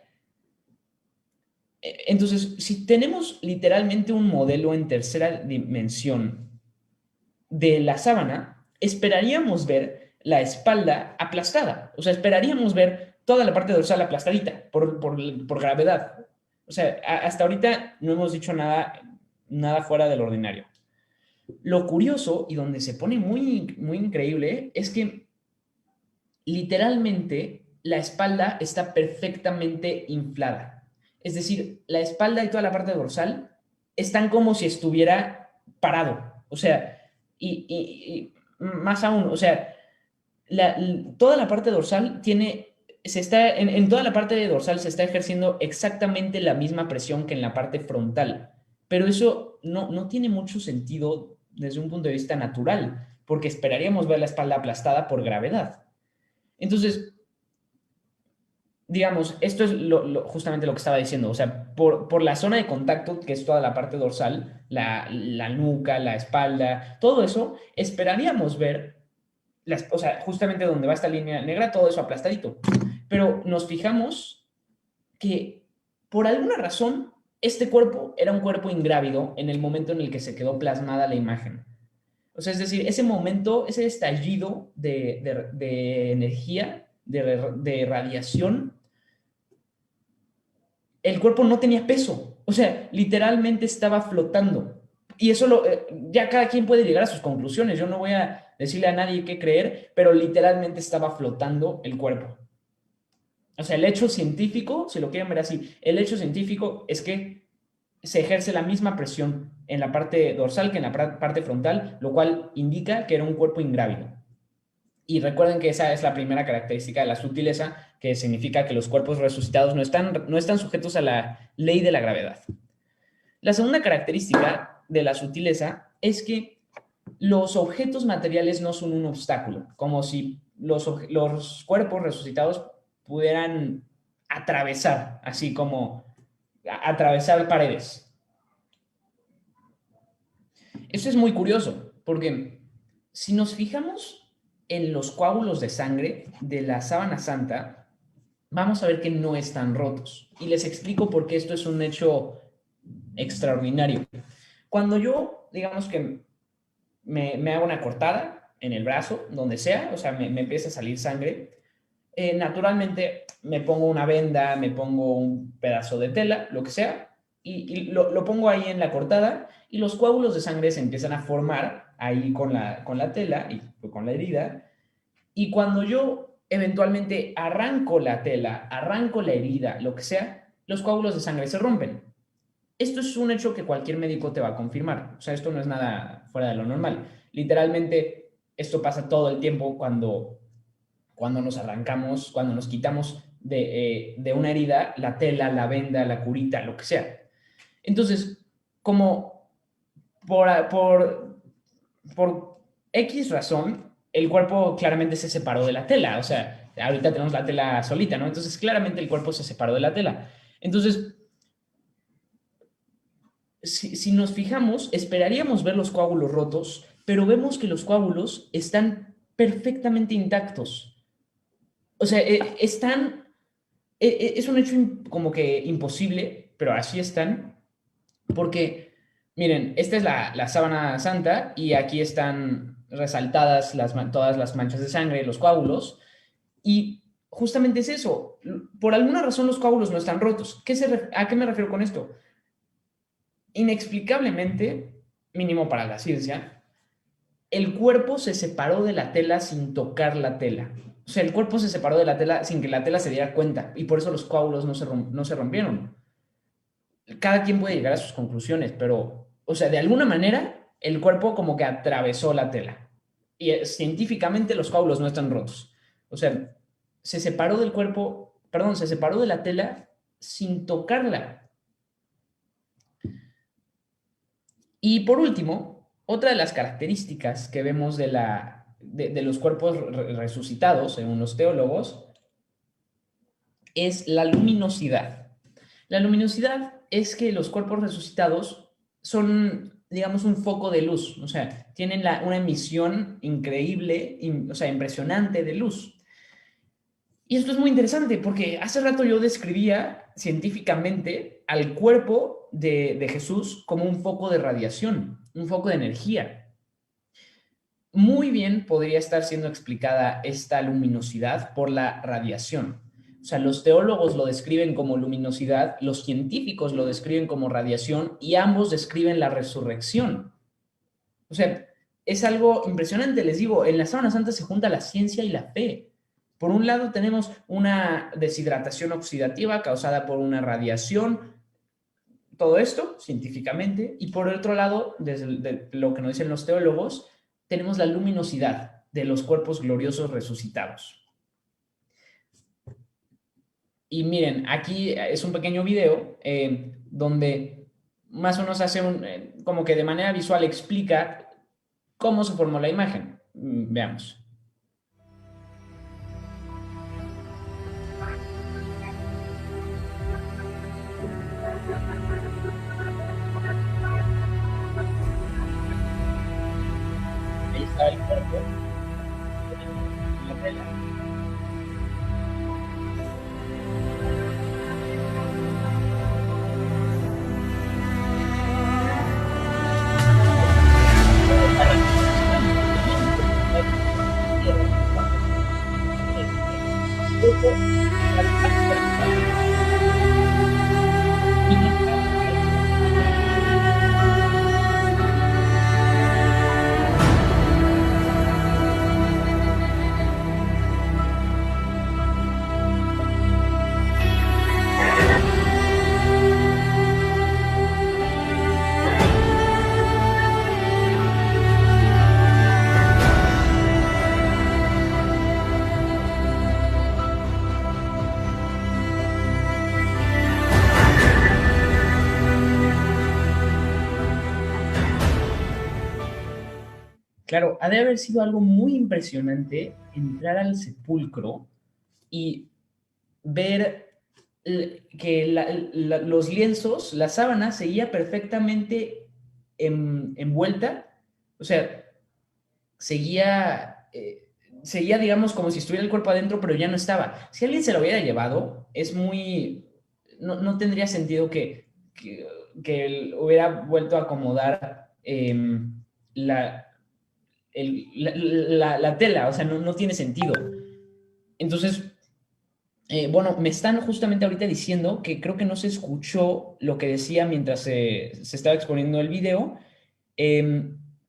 Entonces, si tenemos literalmente un modelo en tercera dimensión de la sábana, esperaríamos ver la espalda aplastada. O sea, esperaríamos ver toda la parte dorsal aplastadita por gravedad. O sea, hasta ahorita no hemos dicho nada fuera del ordinario. Lo curioso y donde se pone muy, muy increíble es que literalmente la espalda está perfectamente inflada. Es decir, la espalda y toda la parte dorsal están como si estuviera parado. O sea, y más aún, o sea, toda la parte dorsal en toda la parte dorsal se está ejerciendo exactamente la misma presión que en la parte frontal. Pero eso no tiene mucho sentido desde un punto de vista natural, porque esperaríamos ver la espalda aplastada por gravedad. Entonces, digamos, esto es justamente lo que estaba diciendo. O sea, por la zona de contacto, que es toda la parte dorsal, la nuca, la espalda, todo eso, esperaríamos ver, o sea, justamente donde va esta línea negra, todo eso aplastadito. Pero nos fijamos que por alguna razón este cuerpo era un cuerpo ingrávido en el momento en el que se quedó plasmada la imagen. O sea, es decir, ese momento, ese estallido de energía, de radiación, el cuerpo no tenía peso. O sea, literalmente estaba flotando. Y eso ya cada quien puede llegar a sus conclusiones. Yo no voy a decirle a nadie qué creer, pero literalmente estaba flotando el cuerpo. O sea, el hecho científico, si lo quieren ver así, el hecho científico es que se ejerce la misma presión en la parte dorsal que en la parte frontal, lo cual indica que era un cuerpo ingrávido. Y recuerden que esa es la primera característica de la sutileza, que significa que los cuerpos resucitados no están sujetos a la ley de la gravedad. La segunda característica de la sutileza es que los objetos materiales no son un obstáculo, como si los cuerpos resucitados pudieran atravesar, así como atravesar paredes. Esto es muy curioso, porque si nos fijamos en los coágulos de sangre de la sábana santa, vamos a ver que no están rotos. Y les explico por qué esto es un hecho extraordinario. Cuando yo, digamos que me hago una cortada en el brazo, donde sea, o sea, me empieza a salir sangre, naturalmente me pongo una venda, me pongo un pedazo de tela, lo que sea, y lo pongo ahí en la cortada y los coágulos de sangre se empiezan a formar ahí con la tela y con la herida. Y cuando yo eventualmente arranco la tela, arranco la herida, lo que sea, los coágulos de sangre se rompen. Esto es un hecho que cualquier médico te va a confirmar. O sea, esto no es nada fuera de lo normal. Literalmente, esto pasa todo el tiempo cuando nos arrancamos, cuando nos quitamos de una herida la tela, la venda, la curita, lo que sea. Entonces, como por X razón, el cuerpo claramente se separó de la tela. O sea, ahorita tenemos la tela solita, ¿no? Entonces, claramente el cuerpo se separó de la tela. Entonces, si nos fijamos, esperaríamos ver los coágulos rotos, pero vemos que los coágulos están perfectamente intactos. O sea, es un hecho como que imposible, pero así están, porque, miren, esta es la sábana santa y aquí están resaltadas todas las manchas de sangre, los coágulos, y justamente es eso. Por alguna razón los coágulos no están rotos. ¿A qué me refiero con esto? Inexplicablemente, mínimo para la ciencia, el cuerpo se separó de la tela sin tocar la tela. O sea, el cuerpo se separó de la tela sin que la tela se diera cuenta y por eso los coágulos no se rompieron. Cada quien puede llegar a sus conclusiones, pero, o sea, de alguna manera, el cuerpo como que atravesó la tela. Y científicamente los coágulos no están rotos. O sea, se separó del cuerpo, perdón, se separó de la tela sin tocarla. Y por último, otra de las características que vemos de los cuerpos resucitados, según los teólogos, es la luminosidad. La luminosidad es que los cuerpos resucitados son, digamos, un foco de luz, o sea, tienen una emisión increíble, o sea, impresionante de luz. Y esto es muy interesante porque hace rato yo describía científicamente al cuerpo de Jesús como un foco de radiación, un foco de energía. Muy bien podría estar siendo explicada esta luminosidad por la radiación. O sea, los teólogos lo describen como luminosidad, los científicos lo describen como radiación y ambos describen la resurrección. O sea, es algo impresionante, les digo, en la Sábana Santa se junta la ciencia y la fe. Por un lado tenemos una deshidratación oxidativa causada por una radiación, todo esto científicamente, y por el otro lado, desde lo que nos dicen los teólogos, tenemos la luminosidad de los cuerpos gloriosos resucitados. Y miren, aquí es un pequeño video donde más o menos hace como que de manera visual explica cómo se formó la imagen. Veamos. Ahí está el cuerpo. La tela. Claro, ha de haber sido algo muy impresionante entrar al sepulcro y ver que los lienzos, la sábana seguía perfectamente envuelta, o sea, seguía, digamos, como si estuviera el cuerpo adentro, pero ya no estaba. Si alguien se lo hubiera llevado, no tendría sentido que él hubiera vuelto a acomodar la tela, o sea, no tiene sentido. Entonces, bueno, me están justamente ahorita diciendo que creo que no se escuchó lo que decía mientras se estaba exponiendo el video,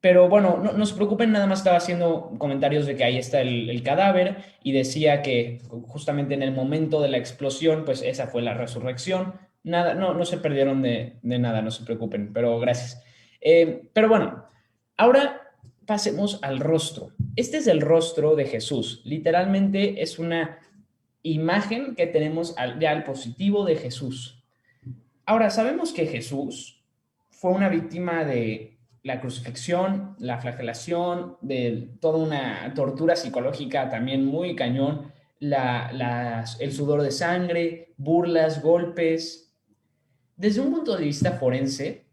pero bueno, no se preocupen, nada más estaba haciendo comentarios de que ahí está el cadáver y decía que justamente en el momento de la explosión, pues esa fue la resurrección. Nada, no se perdieron de nada, no se preocupen, pero gracias. Pero bueno, ahora pasemos al rostro. Este es el rostro de Jesús. Literalmente es una imagen que tenemos ya al positivo de Jesús. Ahora, sabemos que Jesús fue una víctima de la crucifixión, la flagelación, de toda una tortura psicológica también muy cañón, el sudor de sangre, burlas, golpes. Desde un punto de vista forense,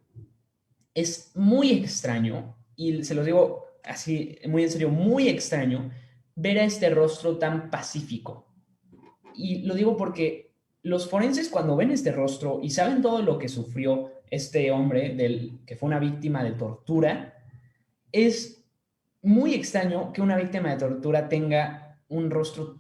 es muy extraño, y se los digo así, muy en serio, muy extraño, ver a este rostro tan pacífico. Y lo digo porque los forenses, cuando ven este rostro y saben todo lo que sufrió este hombre, que fue una víctima de tortura, es muy extraño que una víctima de tortura tenga un rostro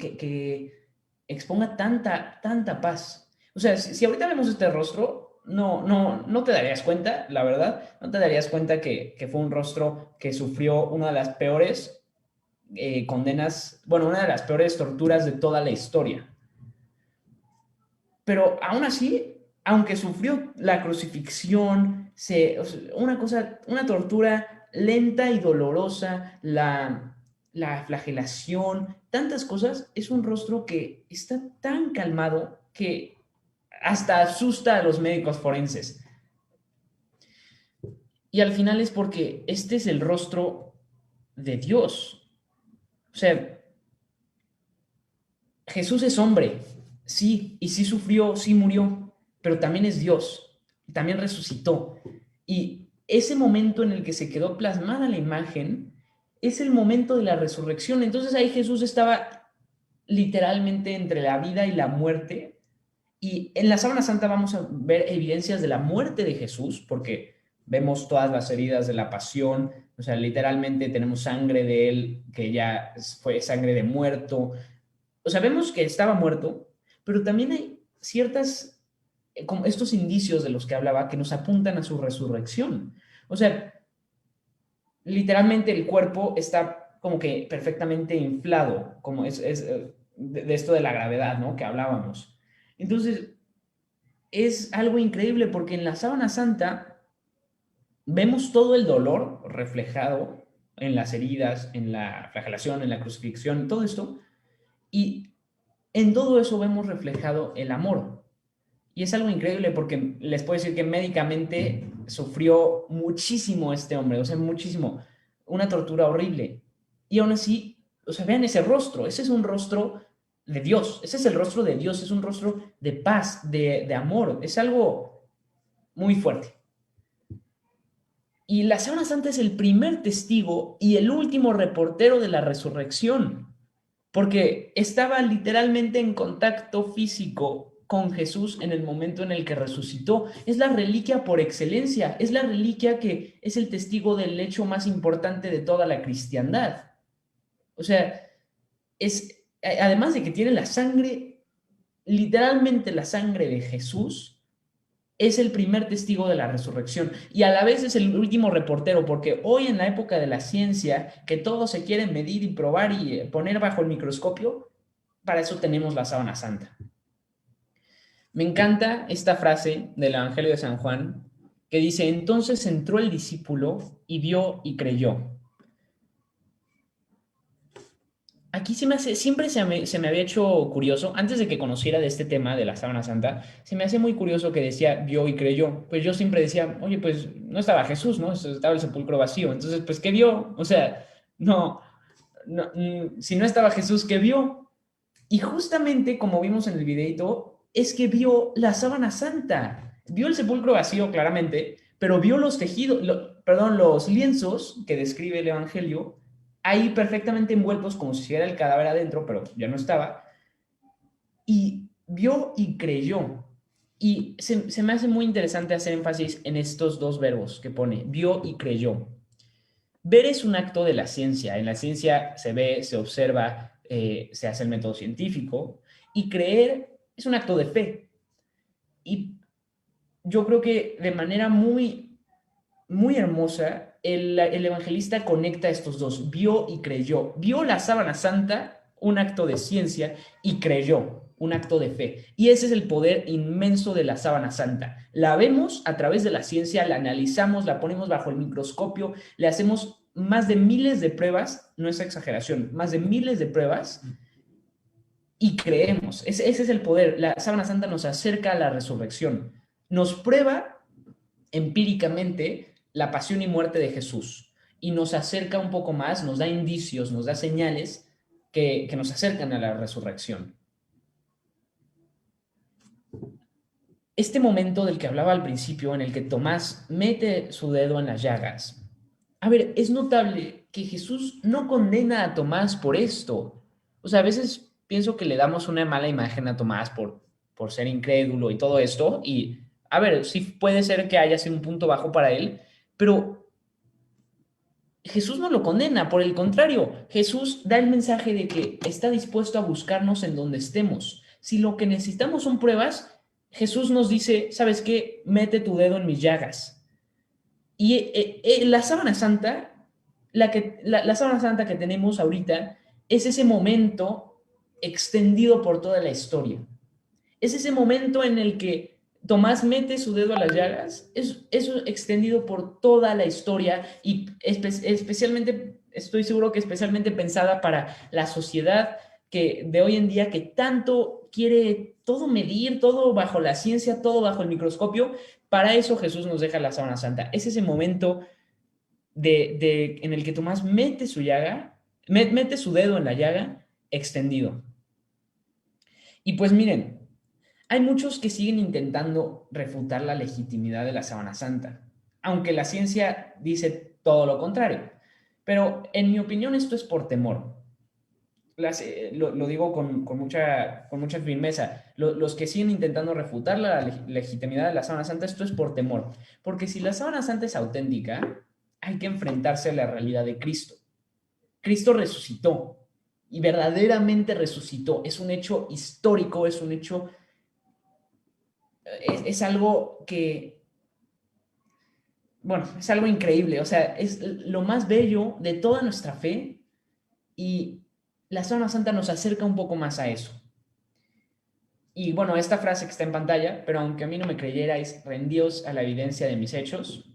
que exponga tanta paz. O sea, si ahorita vemos este rostro, no te darías cuenta, la verdad, no te darías cuenta que fue un rostro que sufrió una de las peores condenas, bueno, una de las peores torturas de toda la historia. Pero aún así, aunque sufrió la crucifixión, una tortura lenta y dolorosa, la flagelación, tantas cosas, es un rostro que está tan calmado que hasta asusta a los médicos forenses. Y al final es porque este es el rostro de Dios. O sea, Jesús es hombre, sí, y sí sufrió, sí murió, pero también es Dios, también resucitó. Y ese momento en el que se quedó plasmada la imagen es el momento de la resurrección. Entonces ahí Jesús estaba literalmente entre la vida y la muerte. Y en la Sábana Santa vamos a ver evidencias de la muerte de Jesús, porque vemos todas las heridas de la pasión, o sea, literalmente tenemos sangre de él, que ya fue sangre de muerto. O sea, vemos que estaba muerto, pero también hay como estos indicios de los que hablaba, que nos apuntan a su resurrección. O sea, literalmente el cuerpo está como que perfectamente inflado, como de esto de la gravedad, ¿no? Que hablábamos. Entonces, es algo increíble porque en la Sábana Santa vemos todo el dolor reflejado en las heridas, en la flagelación, en la crucifixión, todo esto, y en todo eso vemos reflejado el amor. Y es algo increíble porque les puedo decir que médicamente sufrió muchísimo este hombre, o sea, muchísimo, una tortura horrible. Y aún así, o sea, vean ese rostro, ese es un rostro de Dios, ese es el rostro de Dios, es un rostro de paz, de amor, es algo muy fuerte. Y la Sábana Santa es el primer testigo y el último reportero de la resurrección, porque estaba literalmente en contacto físico con Jesús en el momento en el que resucitó. Es la reliquia por excelencia, es la reliquia que es el testigo del hecho más importante de toda la cristiandad. O sea, además de que tiene la sangre, literalmente la sangre de Jesús, es el primer testigo de la resurrección y a la vez es el último reportero, porque hoy en la época de la ciencia, que todo se quiere medir y probar y poner bajo el microscopio, para eso tenemos la Sábana Santa. Me encanta esta frase del Evangelio de San Juan que dice: entonces entró el discípulo y vio y creyó. Aquí siempre se me había hecho curioso, antes de que conociera de este tema de la Sábana Santa, se me hace muy curioso que decía vio y creyó. Pues yo siempre decía, oye, pues no estaba Jesús, ¿no? Estaba el sepulcro vacío. Entonces, pues, ¿qué vio? O sea, si no estaba Jesús, ¿qué vio? Y justamente, como vimos en el videito, es que vio la Sábana Santa. Vio el sepulcro vacío, claramente, pero vio los tejidos, los lienzos que describe el Evangelio, ahí perfectamente envueltos como si era el cadáver adentro, pero ya no estaba, y vio y creyó. Y se me hace muy interesante hacer énfasis en estos dos verbos que pone, vio y creyó. Ver es un acto de la ciencia. En la ciencia se ve, se observa, se hace el método científico, y creer es un acto de fe. Y yo creo que de manera muy, muy hermosa, el evangelista conecta estos dos, vio y creyó. Vio la Sábana Santa, un acto de ciencia, y creyó, un acto de fe. Y ese es el poder inmenso de la Sábana Santa. La vemos a través de la ciencia, la analizamos, la ponemos bajo el microscopio, le hacemos más de miles de pruebas, no es exageración, más de miles de pruebas, y creemos. Ese es el poder. La sábana santa nos acerca a la resurrección. Nos prueba empíricamente la pasión y muerte de Jesús y nos acerca un poco más, nos da indicios, nos da señales que nos acercan a la resurrección. Este momento del que hablaba al principio, en el que Tomás mete su dedo en las llagas, a ver, es notable que Jesús no condena a Tomás por esto. O sea, a veces pienso que le damos una mala imagen a Tomás por ser incrédulo y todo esto, y a ver, sí puede ser que haya sido un punto bajo para él, pero Jesús no lo condena, por el contrario, Jesús da el mensaje de que está dispuesto a buscarnos en donde estemos. Si lo que necesitamos son pruebas, Jesús nos dice, ¿sabes qué? Mete tu dedo en mis llagas. Y la sábana santa, la sábana santa que tenemos ahorita, es ese momento extendido por toda la historia. Es ese momento en el que Tomás mete su dedo a las llagas, es eso extendido por toda la historia y especialmente, estoy seguro que especialmente pensada para la sociedad que de hoy en día que tanto quiere todo medir, todo bajo la ciencia, todo bajo el microscopio. Para eso Jesús nos deja la sábana santa. Es ese momento en el que Tomás mete su llaga, mete su dedo en la llaga extendido. Y pues miren, hay muchos que siguen intentando refutar la legitimidad de la sábana santa, aunque la ciencia dice todo lo contrario. Pero en mi opinión esto es por temor. Lo digo con mucha firmeza. Los que siguen intentando refutar la legitimidad de la sábana santa, esto es por temor. Porque si la sábana santa es auténtica, hay que enfrentarse a la realidad de Cristo. Cristo resucitó y verdaderamente resucitó. Es un hecho histórico, es un hecho, es algo que, bueno, es algo increíble. O sea, es lo más bello de toda nuestra fe y la sábana santa nos acerca un poco más a eso. Y bueno, esta frase que está en pantalla, pero aunque a mí no me creyerais, rendíos a la evidencia de mis hechos.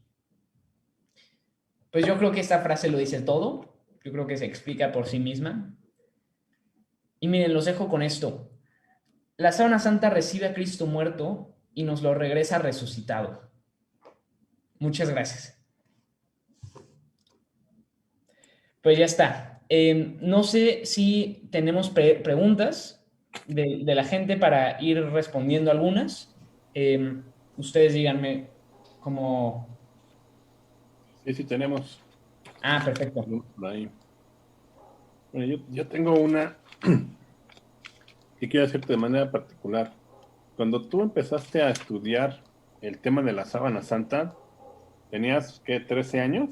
Pues yo creo que esta frase lo dice todo. Yo creo que se explica por sí misma. Y miren, los dejo con esto. La sábana santa recibe a Cristo muerto y nos lo regresa resucitado. Muchas gracias. Pues ya está. No sé si tenemos preguntas de la gente para ir respondiendo algunas. Ustedes díganme cómo... Sí, tenemos. Ah, perfecto. Ahí. Bueno, yo tengo una que quiero hacerte de manera particular. Cuando tú empezaste a estudiar el tema de la sábana santa, ¿tenías, qué, 13 años?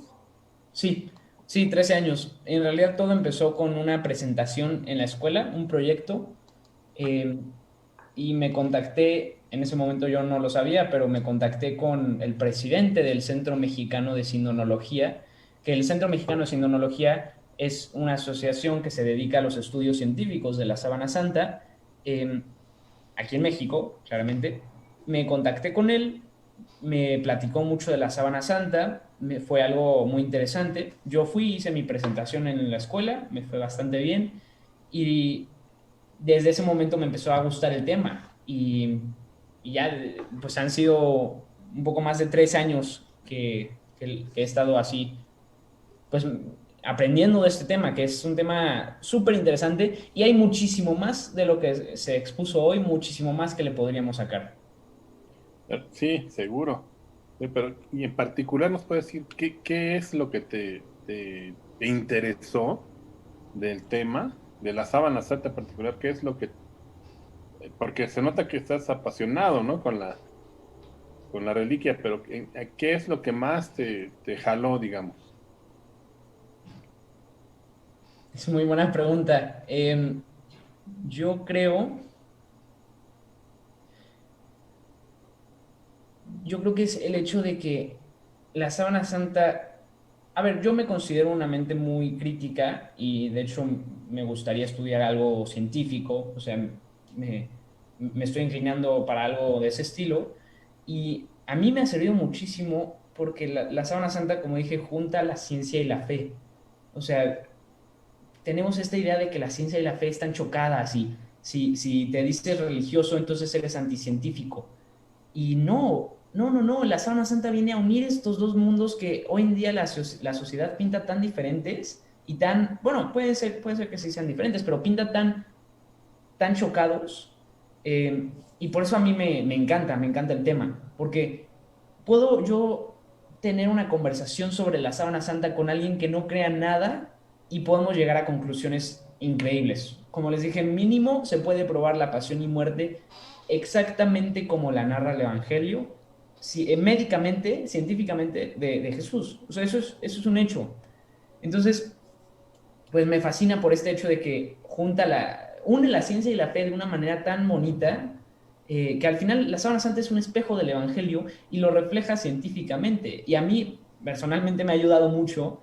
Sí, 13 años. En realidad todo empezó con una presentación en la escuela, un proyecto, y me contacté, en ese momento yo no lo sabía, pero me contacté con el presidente del Centro Mexicano de Sindonología, que el Centro Mexicano de Sindonología es una asociación que se dedica a los estudios científicos de la sábana santa, aquí en México, claramente. Me contacté con él, me platicó mucho de la sábana santa, fue algo muy interesante. Yo fui, hice mi presentación en la escuela, me fue bastante bien y desde ese momento me empezó a gustar el tema y ya pues han sido un poco más de 3 años que he estado así, pues aprendiendo de este tema, que es un tema súper interesante y hay muchísimo más de lo que se expuso hoy, muchísimo más que le podríamos sacar. Sí, seguro. Sí, pero, y en particular nos puedes decir qué es lo que te interesó del tema, de la sábana santa en particular, qué es lo que, porque se nota que estás apasionado, ¿no? Con la reliquia, pero ¿qué es lo que más te jaló, digamos? Es muy buena pregunta. Yo creo, yo creo que es el hecho de que la sábana santa, a ver, yo me considero una mente muy crítica y de hecho me gustaría estudiar algo científico, o sea, me, me estoy inclinando para algo de ese estilo y a mí me ha servido muchísimo porque la sábana santa, como dije, junta la ciencia y la fe. O sea, tenemos esta idea de que la ciencia y la fe están chocadas Si te dices religioso, entonces eres anticientífico. Y no, la Sábana Santa viene a unir estos dos mundos que hoy en día la sociedad pinta tan diferentes y tan, bueno, puede ser que sí sean diferentes, pero pinta tan chocados. Y por eso a mí me encanta el tema, porque puedo yo tener una conversación sobre la sábana santa con alguien que no crea nada y podemos llegar a conclusiones increíbles. Como les dije, mínimo se puede probar la pasión y muerte exactamente como la narra el Evangelio, médicamente, científicamente, de Jesús. O sea, eso es un hecho. Entonces, pues me fascina por este hecho de que une la ciencia y la fe de una manera tan bonita, que al final la sábana santa es un espejo del Evangelio y lo refleja científicamente. Y a mí personalmente me ha ayudado mucho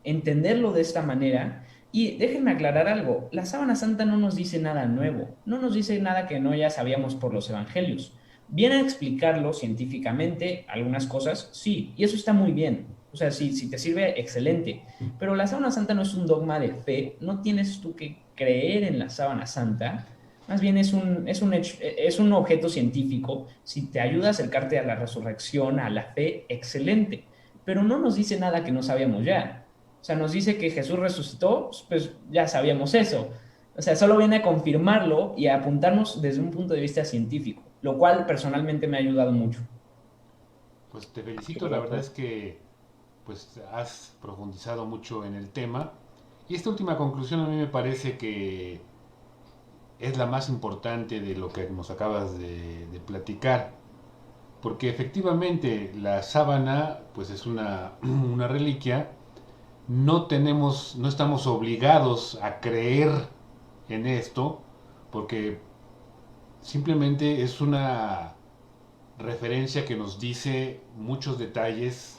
entenderlo de esta manera. Y déjenme aclarar algo, la sábana santa no nos dice nada nuevo, no nos dice nada que no ya sabíamos por los Evangelios. Viene a explicarlo científicamente, algunas cosas, sí, y eso está muy bien. O sea, si te sirve, excelente. Pero la sábana santa no es un dogma de fe, no tienes tú que creer en la sábana santa, más bien es un objeto científico. Si te ayuda a acercarte a la resurrección, a la fe, excelente. Pero no nos dice nada que no sabíamos ya. O sea, nos dice que Jesús resucitó, pues ya sabíamos eso. O sea, solo viene a confirmarlo y a apuntarnos desde un punto de vista científico, lo cual personalmente me ha ayudado mucho. Pues te Qué felicito, la verdad grato. es que pues has profundizado mucho en el tema. Y esta última conclusión a mí me parece que es la más importante de lo que nos acabas de platicar. Porque efectivamente la sábana pues es una reliquia. No estamos obligados a creer en esto, porque simplemente es una referencia que nos dice muchos detalles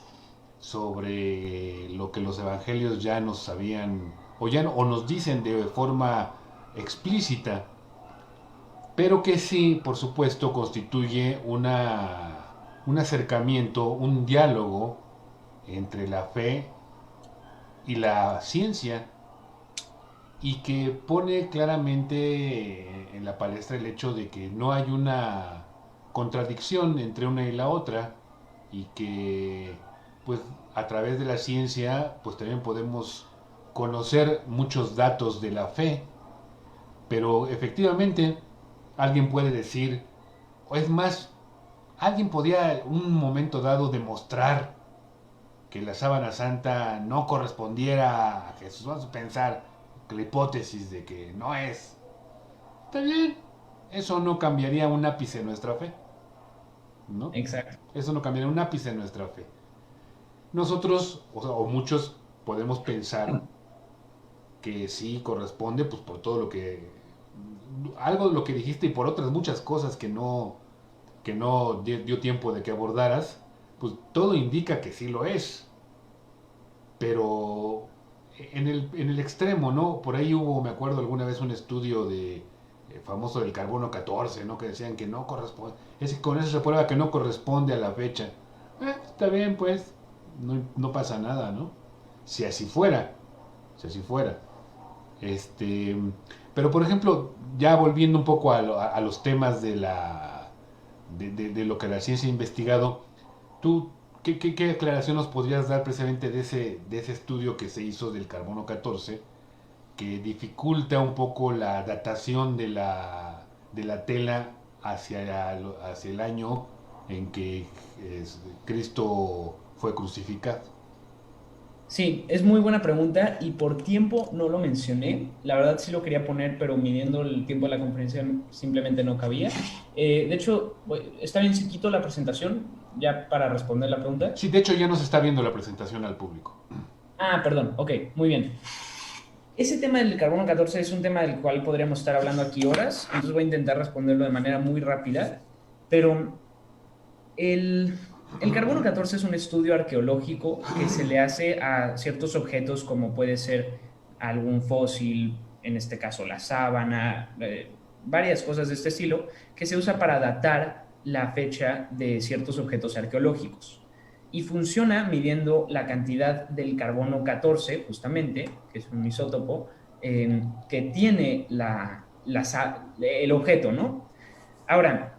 sobre lo que los evangelios ya nos sabían o nos dicen de forma explícita, pero que sí, por supuesto, constituye un acercamiento, un diálogo entre la fe y la ciencia, y que pone claramente en la palestra el hecho de que no hay una contradicción entre una y la otra, y que pues a través de la ciencia pues también podemos conocer muchos datos de la fe, pero efectivamente alguien puede decir, o es más, alguien podía en un momento dado demostrar que la sábana santa no correspondiera a Jesús. Vamos a pensar que la hipótesis de que no es. Está bien. Eso no cambiaría un ápice en nuestra fe, ¿no? Exacto. Eso no cambiaría un ápice en nuestra fe. Nosotros, o muchos, podemos pensar que sí corresponde, pues por todo lo que. Algo de lo que dijiste y por otras muchas cosas que no dio tiempo de que abordaras, pues todo indica que sí lo es. Pero en el extremo, ¿no? Por ahí hubo, me acuerdo alguna vez, un estudio de famoso del carbono 14, ¿no? Que decían que no corresponde, es que con eso se prueba que no corresponde a la fecha. Está bien, pues, no pasa nada, ¿no? Si así fuera, si así fuera. Este, pero por ejemplo, ya volviendo un poco a los temas de lo que la ciencia ha investigado, ¿tú qué aclaración nos podrías dar precisamente de ese estudio que se hizo del carbono 14 que dificulta un poco la datación de la tela hacia el año en que Cristo fue crucificado? Sí, es muy buena pregunta y por tiempo no lo mencioné. La verdad sí lo quería poner, pero midiendo el tiempo de la conferencia simplemente no cabía. De hecho, está bien si quito la presentación ya para responder la pregunta. Sí, de hecho ya nos está viendo la presentación al público. Ah, perdón, ok, muy bien. Ese tema del carbono 14 es un tema del cual podríamos estar hablando aquí horas, entonces voy a intentar responderlo de manera muy rápida, pero el, el carbono 14 es un estudio arqueológico que se le hace a ciertos objetos como puede ser algún fósil, en este caso la sábana, varias cosas de este estilo, que se usa para datar la fecha de ciertos objetos arqueológicos. Y funciona midiendo la cantidad del carbono 14, justamente, que es un isótopo, que tiene el objeto, ¿no? Ahora,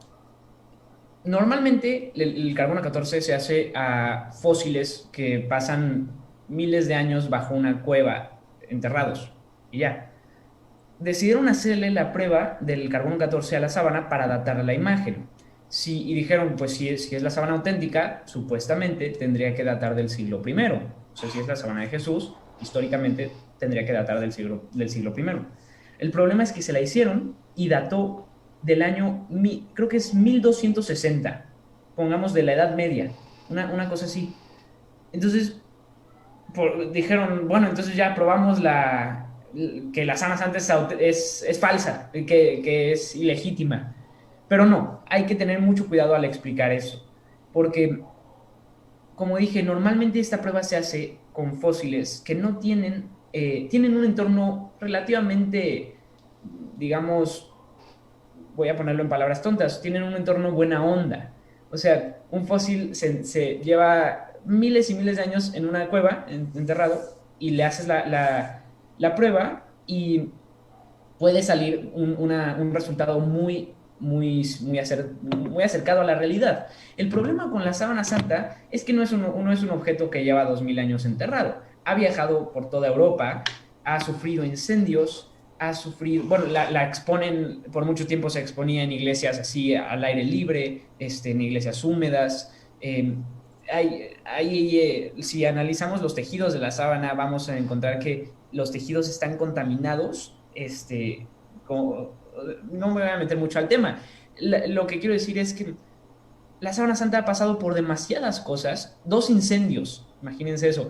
normalmente el carbono 14 se hace a fósiles que pasan miles de años bajo una cueva enterrados y ya. Decidieron hacerle la prueba del carbono 14 a la sábana para datar la imagen. Sí, y dijeron, pues si es la sábana auténtica, supuestamente tendría que datar del siglo primero. O sea, si es la sábana de Jesús, históricamente tendría que datar del siglo primero. El problema es que se la hicieron y dató del año, creo que es 1260, pongamos de la Edad Media, una cosa así. Entonces, dijeron, bueno, entonces ya probamos que la Sábana Santa es falsa, que es ilegítima. Pero no, hay que tener mucho cuidado al explicar eso, porque, como dije, normalmente esta prueba se hace con fósiles que no tienen un entorno relativamente, digamos, voy a ponerlo en palabras tontas, tienen un entorno buena onda. O sea, un fósil se lleva miles y miles de años en una cueva, enterrado, y le haces la prueba y puede salir un resultado muy acercado a la realidad. El problema con la sábana santa es que no es un objeto que lleva 2000 años enterrado. Ha viajado por toda Europa, ha sufrido incendios, ha sufrido, bueno, la exponen, por mucho tiempo se exponía en iglesias así al aire libre, en iglesias húmedas. Si analizamos los tejidos de la sábana, vamos a encontrar que los tejidos están contaminados. No me voy a meter mucho al tema. Lo que quiero decir es que la sábana santa ha pasado por demasiadas cosas, 2 incendios, imagínense eso,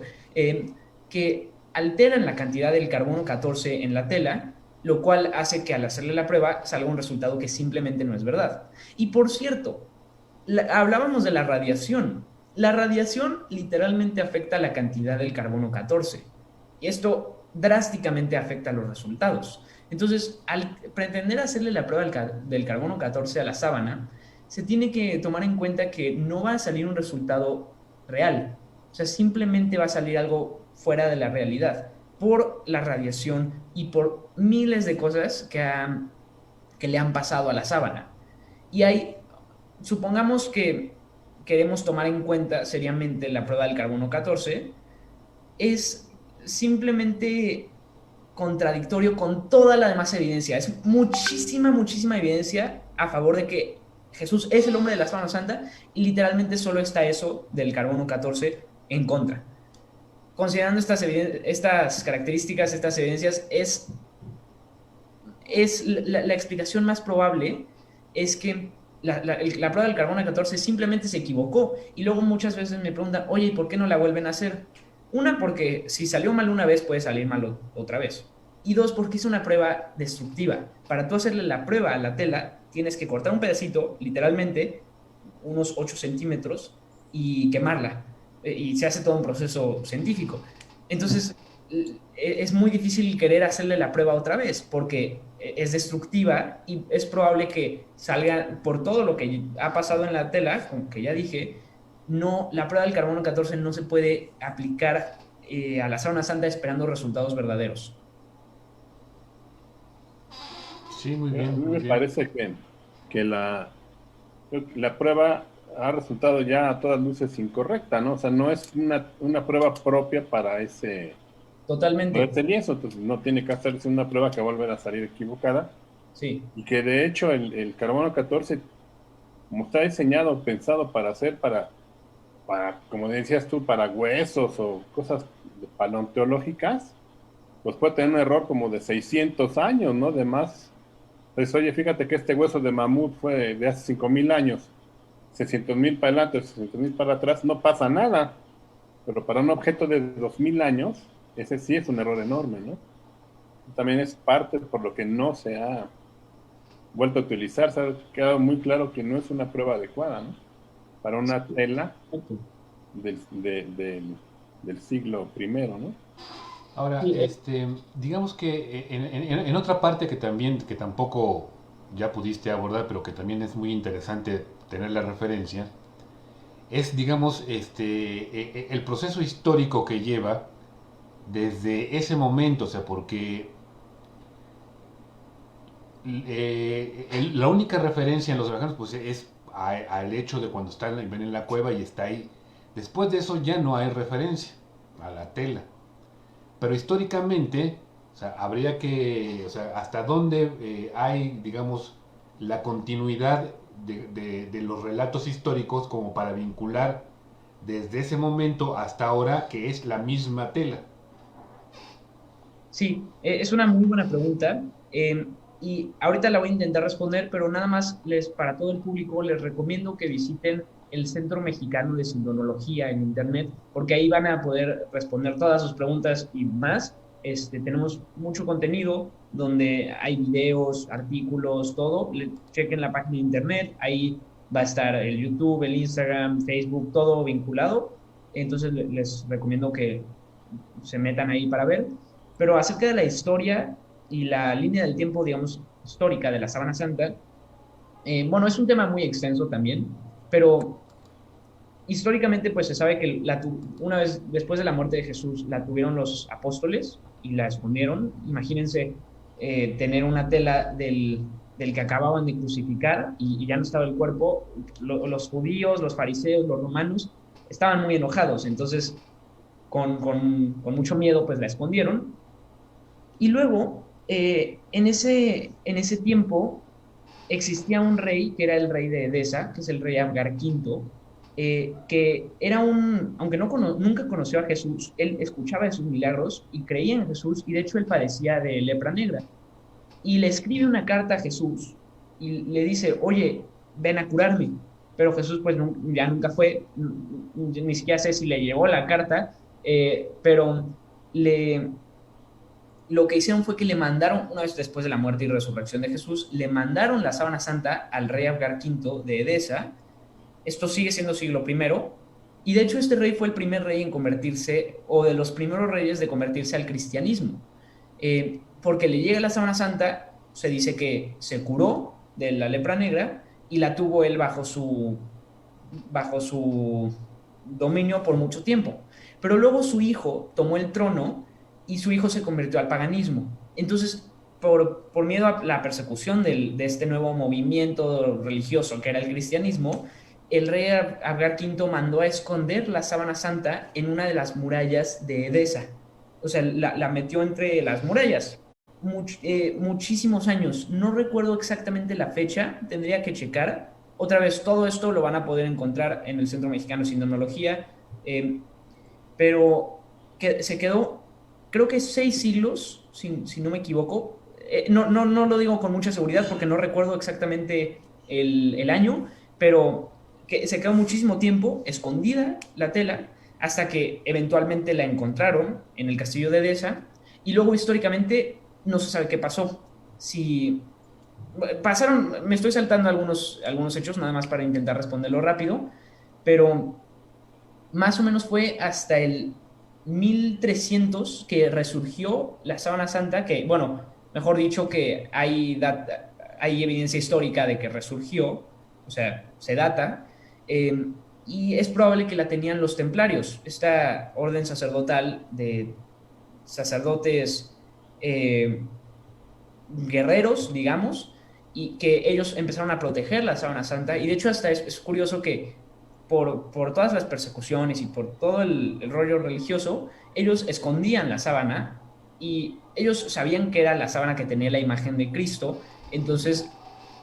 que alteran la cantidad del carbono 14 en la tela, lo cual hace que al hacerle la prueba salga un resultado que simplemente no es verdad. Y por cierto, hablábamos de la radiación. La radiación literalmente afecta la cantidad del carbono 14 y esto drásticamente afecta los resultados. Entonces, al pretender hacerle la prueba del carbono 14 a la sábana, se tiene que tomar en cuenta que no va a salir un resultado real. O sea, simplemente va a salir algo fuera de la realidad por la radiación y por miles de cosas que le han pasado a la sábana. Y supongamos que queremos tomar en cuenta seriamente la prueba del carbono 14, es simplemente contradictorio con toda la demás evidencia. Es muchísima, muchísima evidencia a favor de que Jesús es el hombre de la sábana santa y literalmente solo está eso del carbono 14 en contra. Considerando estas características, estas evidencias, la explicación más probable es que la prueba del carbono 14 simplemente se equivocó. Y luego muchas veces me preguntan, oye, ¿y por qué no la vuelven a hacer? Una, porque si salió mal una vez, puede salir mal otra vez. Y dos, porque es una prueba destructiva. Para tú hacerle la prueba a la tela, tienes que cortar un pedacito, literalmente, unos 8 centímetros, y quemarla. Y se hace todo un proceso científico. Entonces, es muy difícil querer hacerle la prueba otra vez, porque es destructiva y es probable que salga por todo lo que ha pasado en la tela, como que ya dije. No, la prueba del carbono 14 no se puede aplicar a la sábana santa esperando resultados verdaderos. Sí, muy A bien, mí muy me bien. parece que la prueba ha resultado ya a todas luces incorrecta, ¿no? O sea, no es una prueba propia para Totalmente, ese lienzo, entonces no tiene que hacerse una prueba que vuelva a salir equivocada. sí. Y que de hecho el carbono 14, como está diseñado, pensado como decías tú, para huesos o cosas paleontológicas, pues puede tener un error como de 600 años, ¿no? De más. Entonces, oye, fíjate que este hueso de mamut fue de hace 5000 años, 600,000 para adelante, 600,000 para atrás, no pasa nada. Pero para un objeto de 2000 años, ese sí es un error enorme, ¿no? También es parte por lo que no se ha vuelto a utilizar. Se ha quedado muy claro que no es una prueba adecuada, ¿no? Para una tela del siglo primero, ¿no? Ahora, Sí, digamos que en otra parte que también, que tampoco ya pudiste abordar, pero que también es muy interesante tener la referencia, es, digamos, el proceso histórico que lleva desde ese momento, o sea, porque La única referencia en los Evangelios pues, es al hecho de cuando está en la cueva y está ahí. Después de eso ya no hay referencia a la tela. Pero históricamente, o sea, habría que, o sea, hasta dónde hay, digamos, la continuidad de los relatos históricos como para vincular desde ese momento hasta ahora que es la misma tela. Sí, es una muy buena pregunta. Y ahorita la voy a intentar responder, pero nada más para todo el público les recomiendo que visiten el Centro Mexicano de Sindonología en Internet, porque ahí van a poder responder todas sus preguntas y más. Tenemos mucho contenido donde hay videos, artículos, todo. Chequen la página de Internet, ahí va a estar el YouTube, el Instagram, Facebook, todo vinculado. Entonces les recomiendo que se metan ahí para ver. Pero acerca de la historia y la línea del tiempo, digamos, histórica de la Sábana Santa, bueno, es un tema muy extenso también, pero históricamente pues se sabe que una vez después de la muerte de Jesús la tuvieron los apóstoles y la escondieron. Imagínense tener una tela del que acababan de crucificar y ya no estaba el cuerpo. Los judíos, los fariseos, los romanos estaban muy enojados, entonces con mucho miedo pues la escondieron. Y luego, en ese tiempo, existía un rey que era el rey de Edesa, que es el rey Abgar V, que era aunque nunca conoció a Jesús, él escuchaba de sus milagros y creía en Jesús, y de hecho él padecía de lepra negra. Y le escribe una carta a Jesús y le dice, oye, ven a curarme. Pero Jesús pues ya nunca fue, ni siquiera sé si le llegó la carta, pero le, lo que hicieron fue que le mandaron, una vez después de la muerte y resurrección de Jesús, le mandaron la sábana santa al rey Abgar V de Edesa. Esto sigue siendo siglo primero, y de hecho este rey fue el primer rey en convertirse, o de los primeros reyes de convertirse al cristianismo. Porque le llega la sábana santa, se dice que se curó de la lepra negra y la tuvo él bajo su dominio por mucho tiempo. Pero luego su hijo tomó el trono y su hijo se convirtió al paganismo. Entonces, por miedo a la persecución de este nuevo movimiento religioso que era el cristianismo, el rey Abgar V mandó a esconder la sábana santa en una de las murallas de Edesa. O sea, la metió entre las murallas. Muchísimos años. No recuerdo exactamente la fecha, tendría que checar. Otra vez, todo esto lo van a poder encontrar en el Centro Mexicano de Sindonología, pero que se quedó, creo que 6 siglos, si no me equivoco. No lo digo con mucha seguridad porque no recuerdo exactamente el año, pero que se quedó muchísimo tiempo escondida la tela hasta que eventualmente la encontraron en el castillo de Edesa y luego históricamente no se sabe qué pasó. Si pasaron, me estoy saltando algunos hechos nada más para intentar responderlo rápido, pero más o menos fue hasta el 1300 que resurgió la sábana santa, que, bueno, mejor dicho, que hay evidencia histórica de que resurgió, o sea, se data, eh, y es probable que la tenían los templarios, esta orden sacerdotal de sacerdotes guerreros, digamos, y que ellos empezaron a proteger la sábana santa. Y de hecho hasta es curioso que por todas las persecuciones y por todo el rollo religioso, ellos escondían la sábana y ellos sabían que era la sábana que tenía la imagen de Cristo, entonces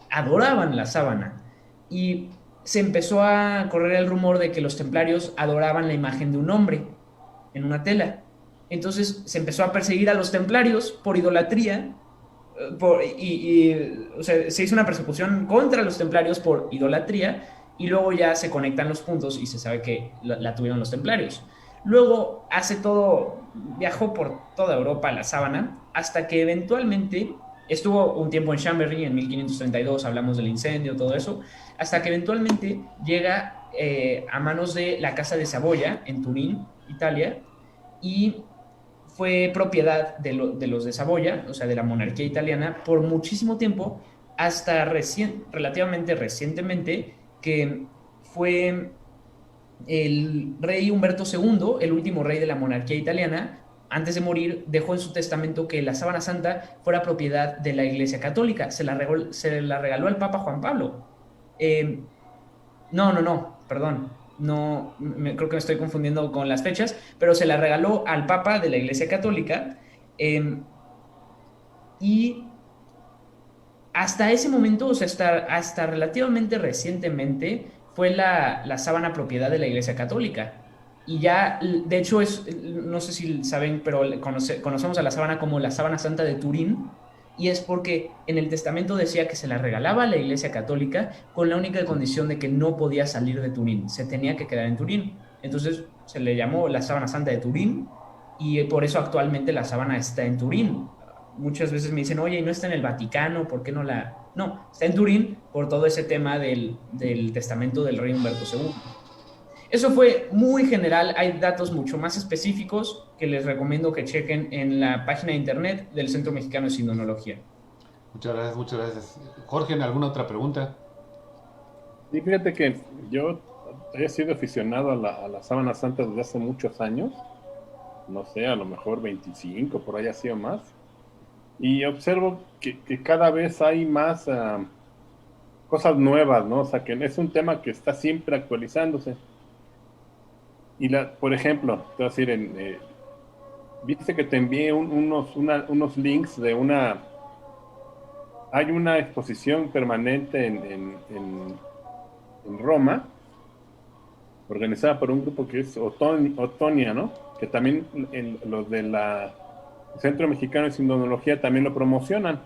adoraban la sábana. Y se empezó a correr el rumor de que los templarios adoraban la imagen de un hombre en una tela. Entonces se empezó a perseguir a los templarios por idolatría o sea, se hizo una persecución contra los templarios por idolatría y luego ya se conectan los puntos y se sabe que la tuvieron los templarios. Luego viajó por toda Europa la sábana hasta que eventualmente estuvo un tiempo en Chambéry en 1532, hablamos del incendio, todo eso, hasta que eventualmente llega a manos de la Casa de Saboya en Turín, Italia, y fue propiedad de los de Saboya, o sea, de la monarquía italiana, por muchísimo tiempo, hasta relativamente recientemente, que fue el rey Humberto II, el último rey de la monarquía italiana, antes de morir, dejó en su testamento que la sábana santa fuera propiedad de la Iglesia Católica. Se la regaló al Papa Juan Pablo. Eh, no, perdón. No, creo que me estoy confundiendo con las fechas, pero se la regaló al Papa de la Iglesia Católica. eh, y hasta ese momento, o sea, hasta relativamente recientemente, fue la sábana propiedad de la Iglesia Católica. Y ya, de hecho, no sé si saben, pero conocemos a la sábana como la sábana santa de Turín, y es porque en el testamento decía que se la regalaba a la Iglesia Católica con la única condición de que no podía salir de Turín, se tenía que quedar en Turín. Entonces se le llamó la sábana santa de Turín, y por eso actualmente la sábana está en Turín. Muchas veces me dicen, oye, ¿y no está en el Vaticano? ¿Por qué no la...? No, está en Turín por todo ese tema del testamento del rey Humberto II. Eso fue muy general, hay datos mucho más específicos que les recomiendo que chequen en la página de internet del Centro Mexicano de Sindonología. Muchas gracias, muchas gracias. Jorge, ¿alguna otra pregunta? Y fíjate que yo he sido aficionado a la sábana santa desde hace muchos años, no sé, a lo mejor 25, por ahí así o más, y observo que cada vez hay más cosas nuevas, ¿no? O sea, que es un tema que está siempre actualizándose. Y por ejemplo, te voy a decir, viste que te envié unos links de hay una exposición permanente en Roma, organizada por un grupo que es Otonia, ¿no? Que también los del Centro Mexicano de Sindonología también lo promocionan.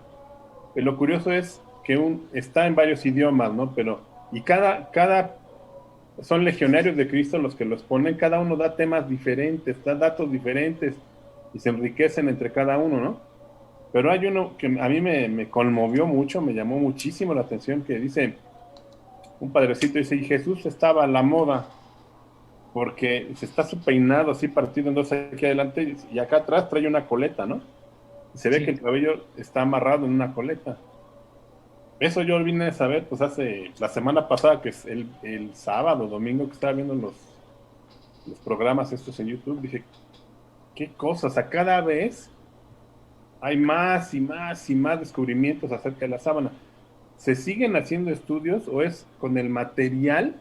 Pero lo curioso es que está en varios idiomas, ¿no? Y cada son legionarios de Cristo los que los ponen, cada uno da temas diferentes, da datos diferentes y se enriquecen entre cada uno, ¿no? Pero hay uno que a mí me conmovió mucho, me llamó muchísimo la atención, que dice, un padrecito dice, y Jesús estaba a la moda, porque se está su peinado así partido en dos aquí adelante, y acá atrás trae una coleta, ¿no? Y se ve que el cabello está amarrado en una coleta. Eso yo vine a saber, pues hace la semana pasada, que es el sábado, domingo, que estaba viendo los programas estos en YouTube, dije, qué cosas, a cada vez hay más y más y más descubrimientos acerca de la sábana. ¿Se siguen haciendo estudios o es con el material?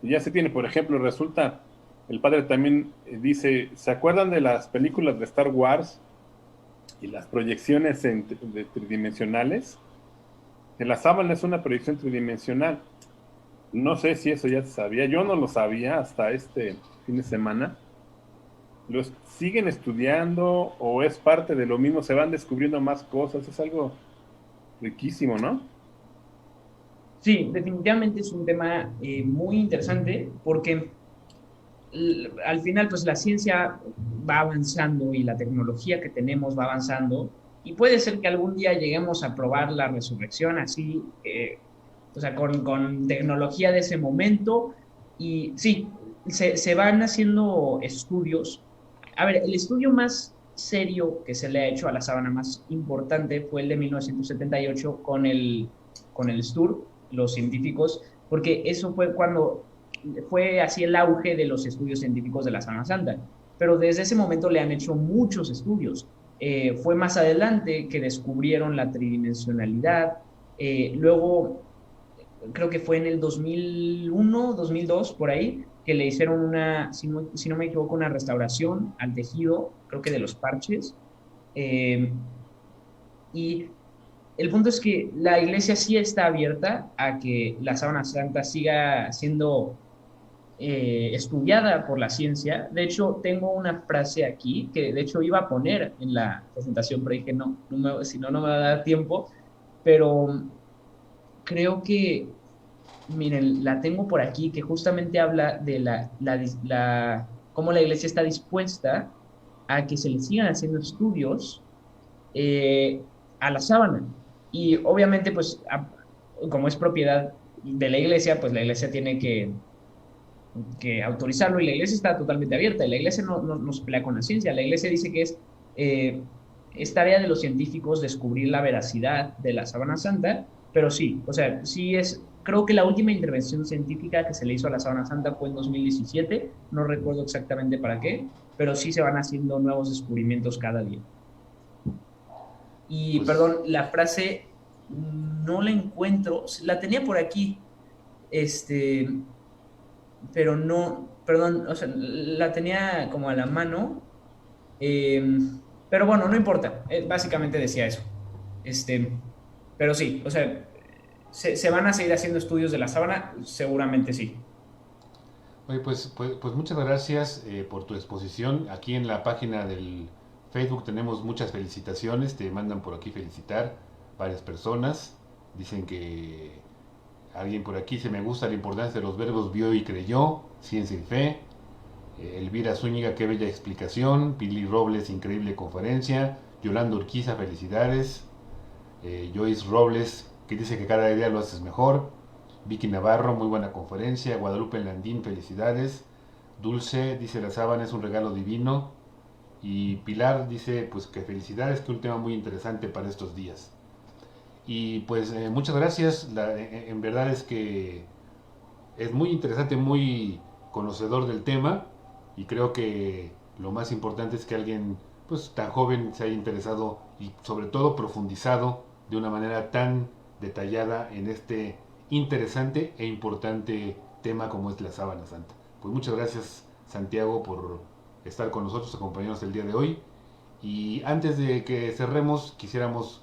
Y ya se tiene, por ejemplo, resulta, el padre también dice, ¿se acuerdan de las películas de Star Wars y las proyecciones tridimensionales? Que la sábana es una proyección tridimensional. No sé si eso ya se sabía, yo no lo sabía hasta este fin de semana. ¿Los siguen estudiando o es parte de lo mismo? Se van descubriendo más cosas, es algo riquísimo, ¿no? Sí, definitivamente es un tema muy interesante porque al final pues la ciencia va avanzando y la tecnología que tenemos va avanzando y puede ser que algún día lleguemos a probar la resurrección así, o sea, con tecnología de ese momento y sí, se van haciendo estudios. A ver, el estudio más serio que se le ha hecho a la sábana más importante fue el de 1978 con el STUR, los científicos, porque eso fue cuando fue así el auge de los estudios científicos de la Sábana Santa. Pero desde ese momento le han hecho muchos estudios. Fue más adelante que descubrieron la tridimensionalidad. Luego, creo que fue en el 2001, 2002, por ahí, que le hicieron si no me equivoco, una restauración al tejido, creo que de los parches. Eh, y el punto es que la iglesia sí está abierta a que la sábana santa siga siendo estudiada por la ciencia. De hecho, tengo una frase aquí que de hecho iba a poner en la presentación, pero dije, si no, no me va a dar tiempo. Pero creo que, miren, la tengo por aquí, que justamente habla de cómo la iglesia está dispuesta a que se le sigan haciendo estudios eh, a la sábana. Y obviamente, pues, como es propiedad de la iglesia, pues la iglesia tiene que autorizarlo y la iglesia está totalmente abierta. Y la iglesia no se pelea con la ciencia. La iglesia dice que es tarea de los científicos descubrir la veracidad de la sábana santa, pero sí, o sea, sí es, creo que la última intervención científica que se le hizo a la Sábana Santa fue en 2017, no recuerdo exactamente para qué, pero sí se van haciendo nuevos descubrimientos cada día. Y Pues, perdón, la frase no la encuentro, la tenía por aquí, este, pero no, perdón, o sea, la tenía como a la mano, eh, pero bueno, no importa, básicamente decía eso. Este, pero sí, o sea, se van a seguir haciendo estudios de la sábana, seguramente sí. oye, pues muchas gracias por tu exposición. Aquí en la página del Facebook tenemos muchas felicitaciones, te mandan por aquí felicitar varias personas. Dicen que alguien por aquí se me gusta la importancia de los verbos vio y creyó, ciencia y fe. Elvira Zúñiga, qué bella explicación. Pili Robles, increíble conferencia. Yolanda Urquiza, felicidades. Joyce Robles, que dice que cada día lo haces mejor. Vicky Navarro, muy buena conferencia. Guadalupe Landín, felicidades. Dulce, dice la sábana es un regalo divino. Y Pilar dice, pues que felicidades, que un tema muy interesante para estos días. Y pues muchas gracias, en verdad es que es muy interesante, muy conocedor del tema y creo que lo más importante es que alguien pues tan joven se haya interesado y sobre todo profundizado de una manera tan detallada en este interesante e importante tema como es la sábana santa. Pues muchas gracias Santiago por estar con nosotros, acompañarnos el día de hoy. Y antes de que cerremos, quisiéramos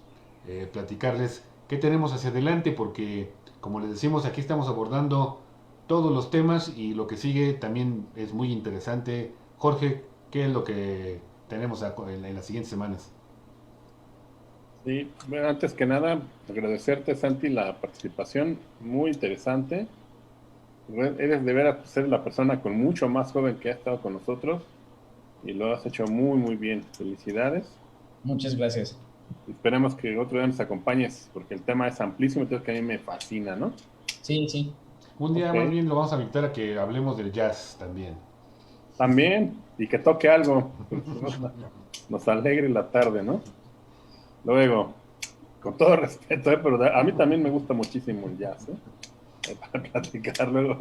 platicarles qué tenemos hacia adelante, porque como les decimos, aquí estamos abordando todos los temas y lo que sigue también es muy interesante. Jorge, ¿qué es lo que tenemos en las siguientes semanas? Sí, bueno, antes que nada, agradecerte, Santi, la participación, muy interesante. Eres de veras ser la persona con mucho más joven que ha estado con nosotros y lo has hecho muy, muy bien. Felicidades. Muchas gracias. Esperemos que otro día nos acompañes porque el tema es amplísimo, entonces que a mí me fascina, ¿no? Sí, sí. Un día Ok, más bien lo vamos a invitar a que hablemos del jazz también. también, y que toque algo, nos alegre la tarde, ¿no? Luego, con todo respeto, pero a mí también me gusta muchísimo el jazz, ¿eh? Para platicar luego.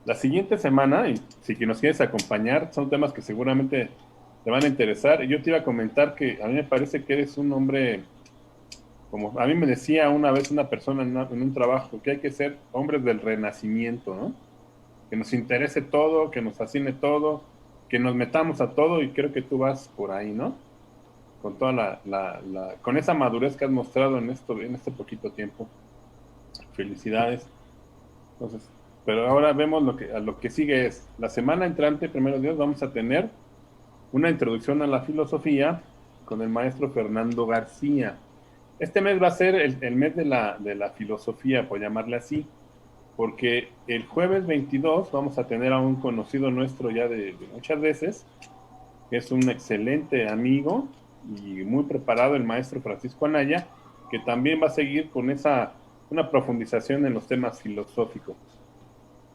La siguiente semana, y si que nos quieres acompañar, son temas que seguramente te van a interesar. Yo te iba a comentar que a mí me parece que eres un hombre, como a mí me decía una vez una persona en un trabajo, que hay que ser hombres del renacimiento, ¿no? Que nos interese todo, que nos fascine todo, que nos metamos a todo, y creo que tú vas por ahí, ¿no? Con toda con esa madurez que has mostrado en este poquito tiempo. Felicidades. Entonces, pero ahora vemos a lo que sigue es, la semana entrante, primero Dios, vamos a tener una introducción a la filosofía con el maestro Fernando García. Este mes va a ser el mes de la filosofía, por llamarle así, porque el jueves 22 vamos a tener a un conocido nuestro ya de muchas veces, que es un excelente amigo y muy preparado, el maestro Francisco Anaya, que también va a seguir con una profundización en los temas filosóficos.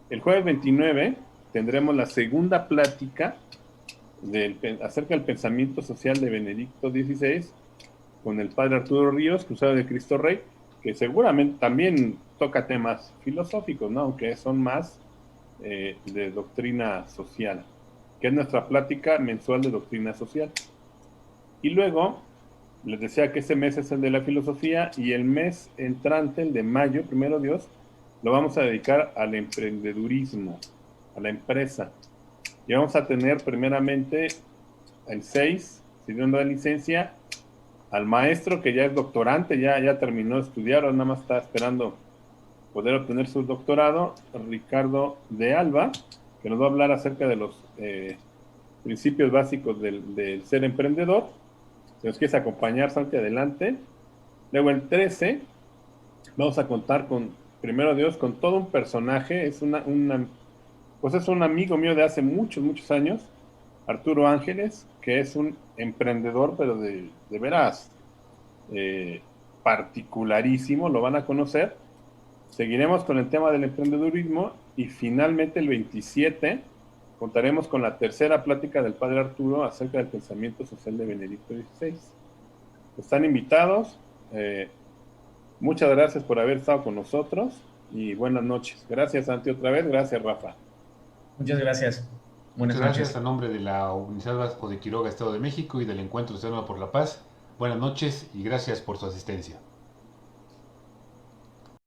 El jueves 29 tendremos la segunda plática acerca del pensamiento social de Benedicto XVI con el padre Arturo Ríos, cruzado de Cristo Rey, que seguramente también toca temas filosóficos, ¿no? Aunque son más de doctrina social, que es nuestra plática mensual de doctrina social. Y luego, les decía que ese mes es el de la filosofía y el mes entrante, el de mayo, primero Dios, lo vamos a dedicar al emprendedurismo, a la empresa. Y vamos a tener primeramente el 6, si Dios nos da licencia, al maestro que ya es doctorante, ya terminó de estudiar, ahora nada más está esperando poder obtener su doctorado, Ricardo de Alba, que nos va a hablar acerca de los principios básicos del ser emprendedor. Si nos quieres acompañar, salte adelante. Luego el 13, vamos a contar con, primero Dios, con todo un personaje, pues es un amigo mío de hace muchos, muchos años, Arturo Ángeles, que es un emprendedor, pero de veras eh, particularísimo, lo van a conocer. Seguiremos con el tema del emprendedurismo y finalmente el 27 contaremos con la tercera plática del padre Arturo acerca del pensamiento social de Benedicto XVI. Están invitados. Muchas gracias por haber estado con nosotros y buenas noches. Gracias, Santi, otra vez. Gracias, Rafa. Muchas gracias. Buenas Muchas gracias noches. a nombre de la Universidad Vasco de Quiroga, Estado de México y del Encuentro Ciudadano por la Paz. Buenas noches y gracias por su asistencia.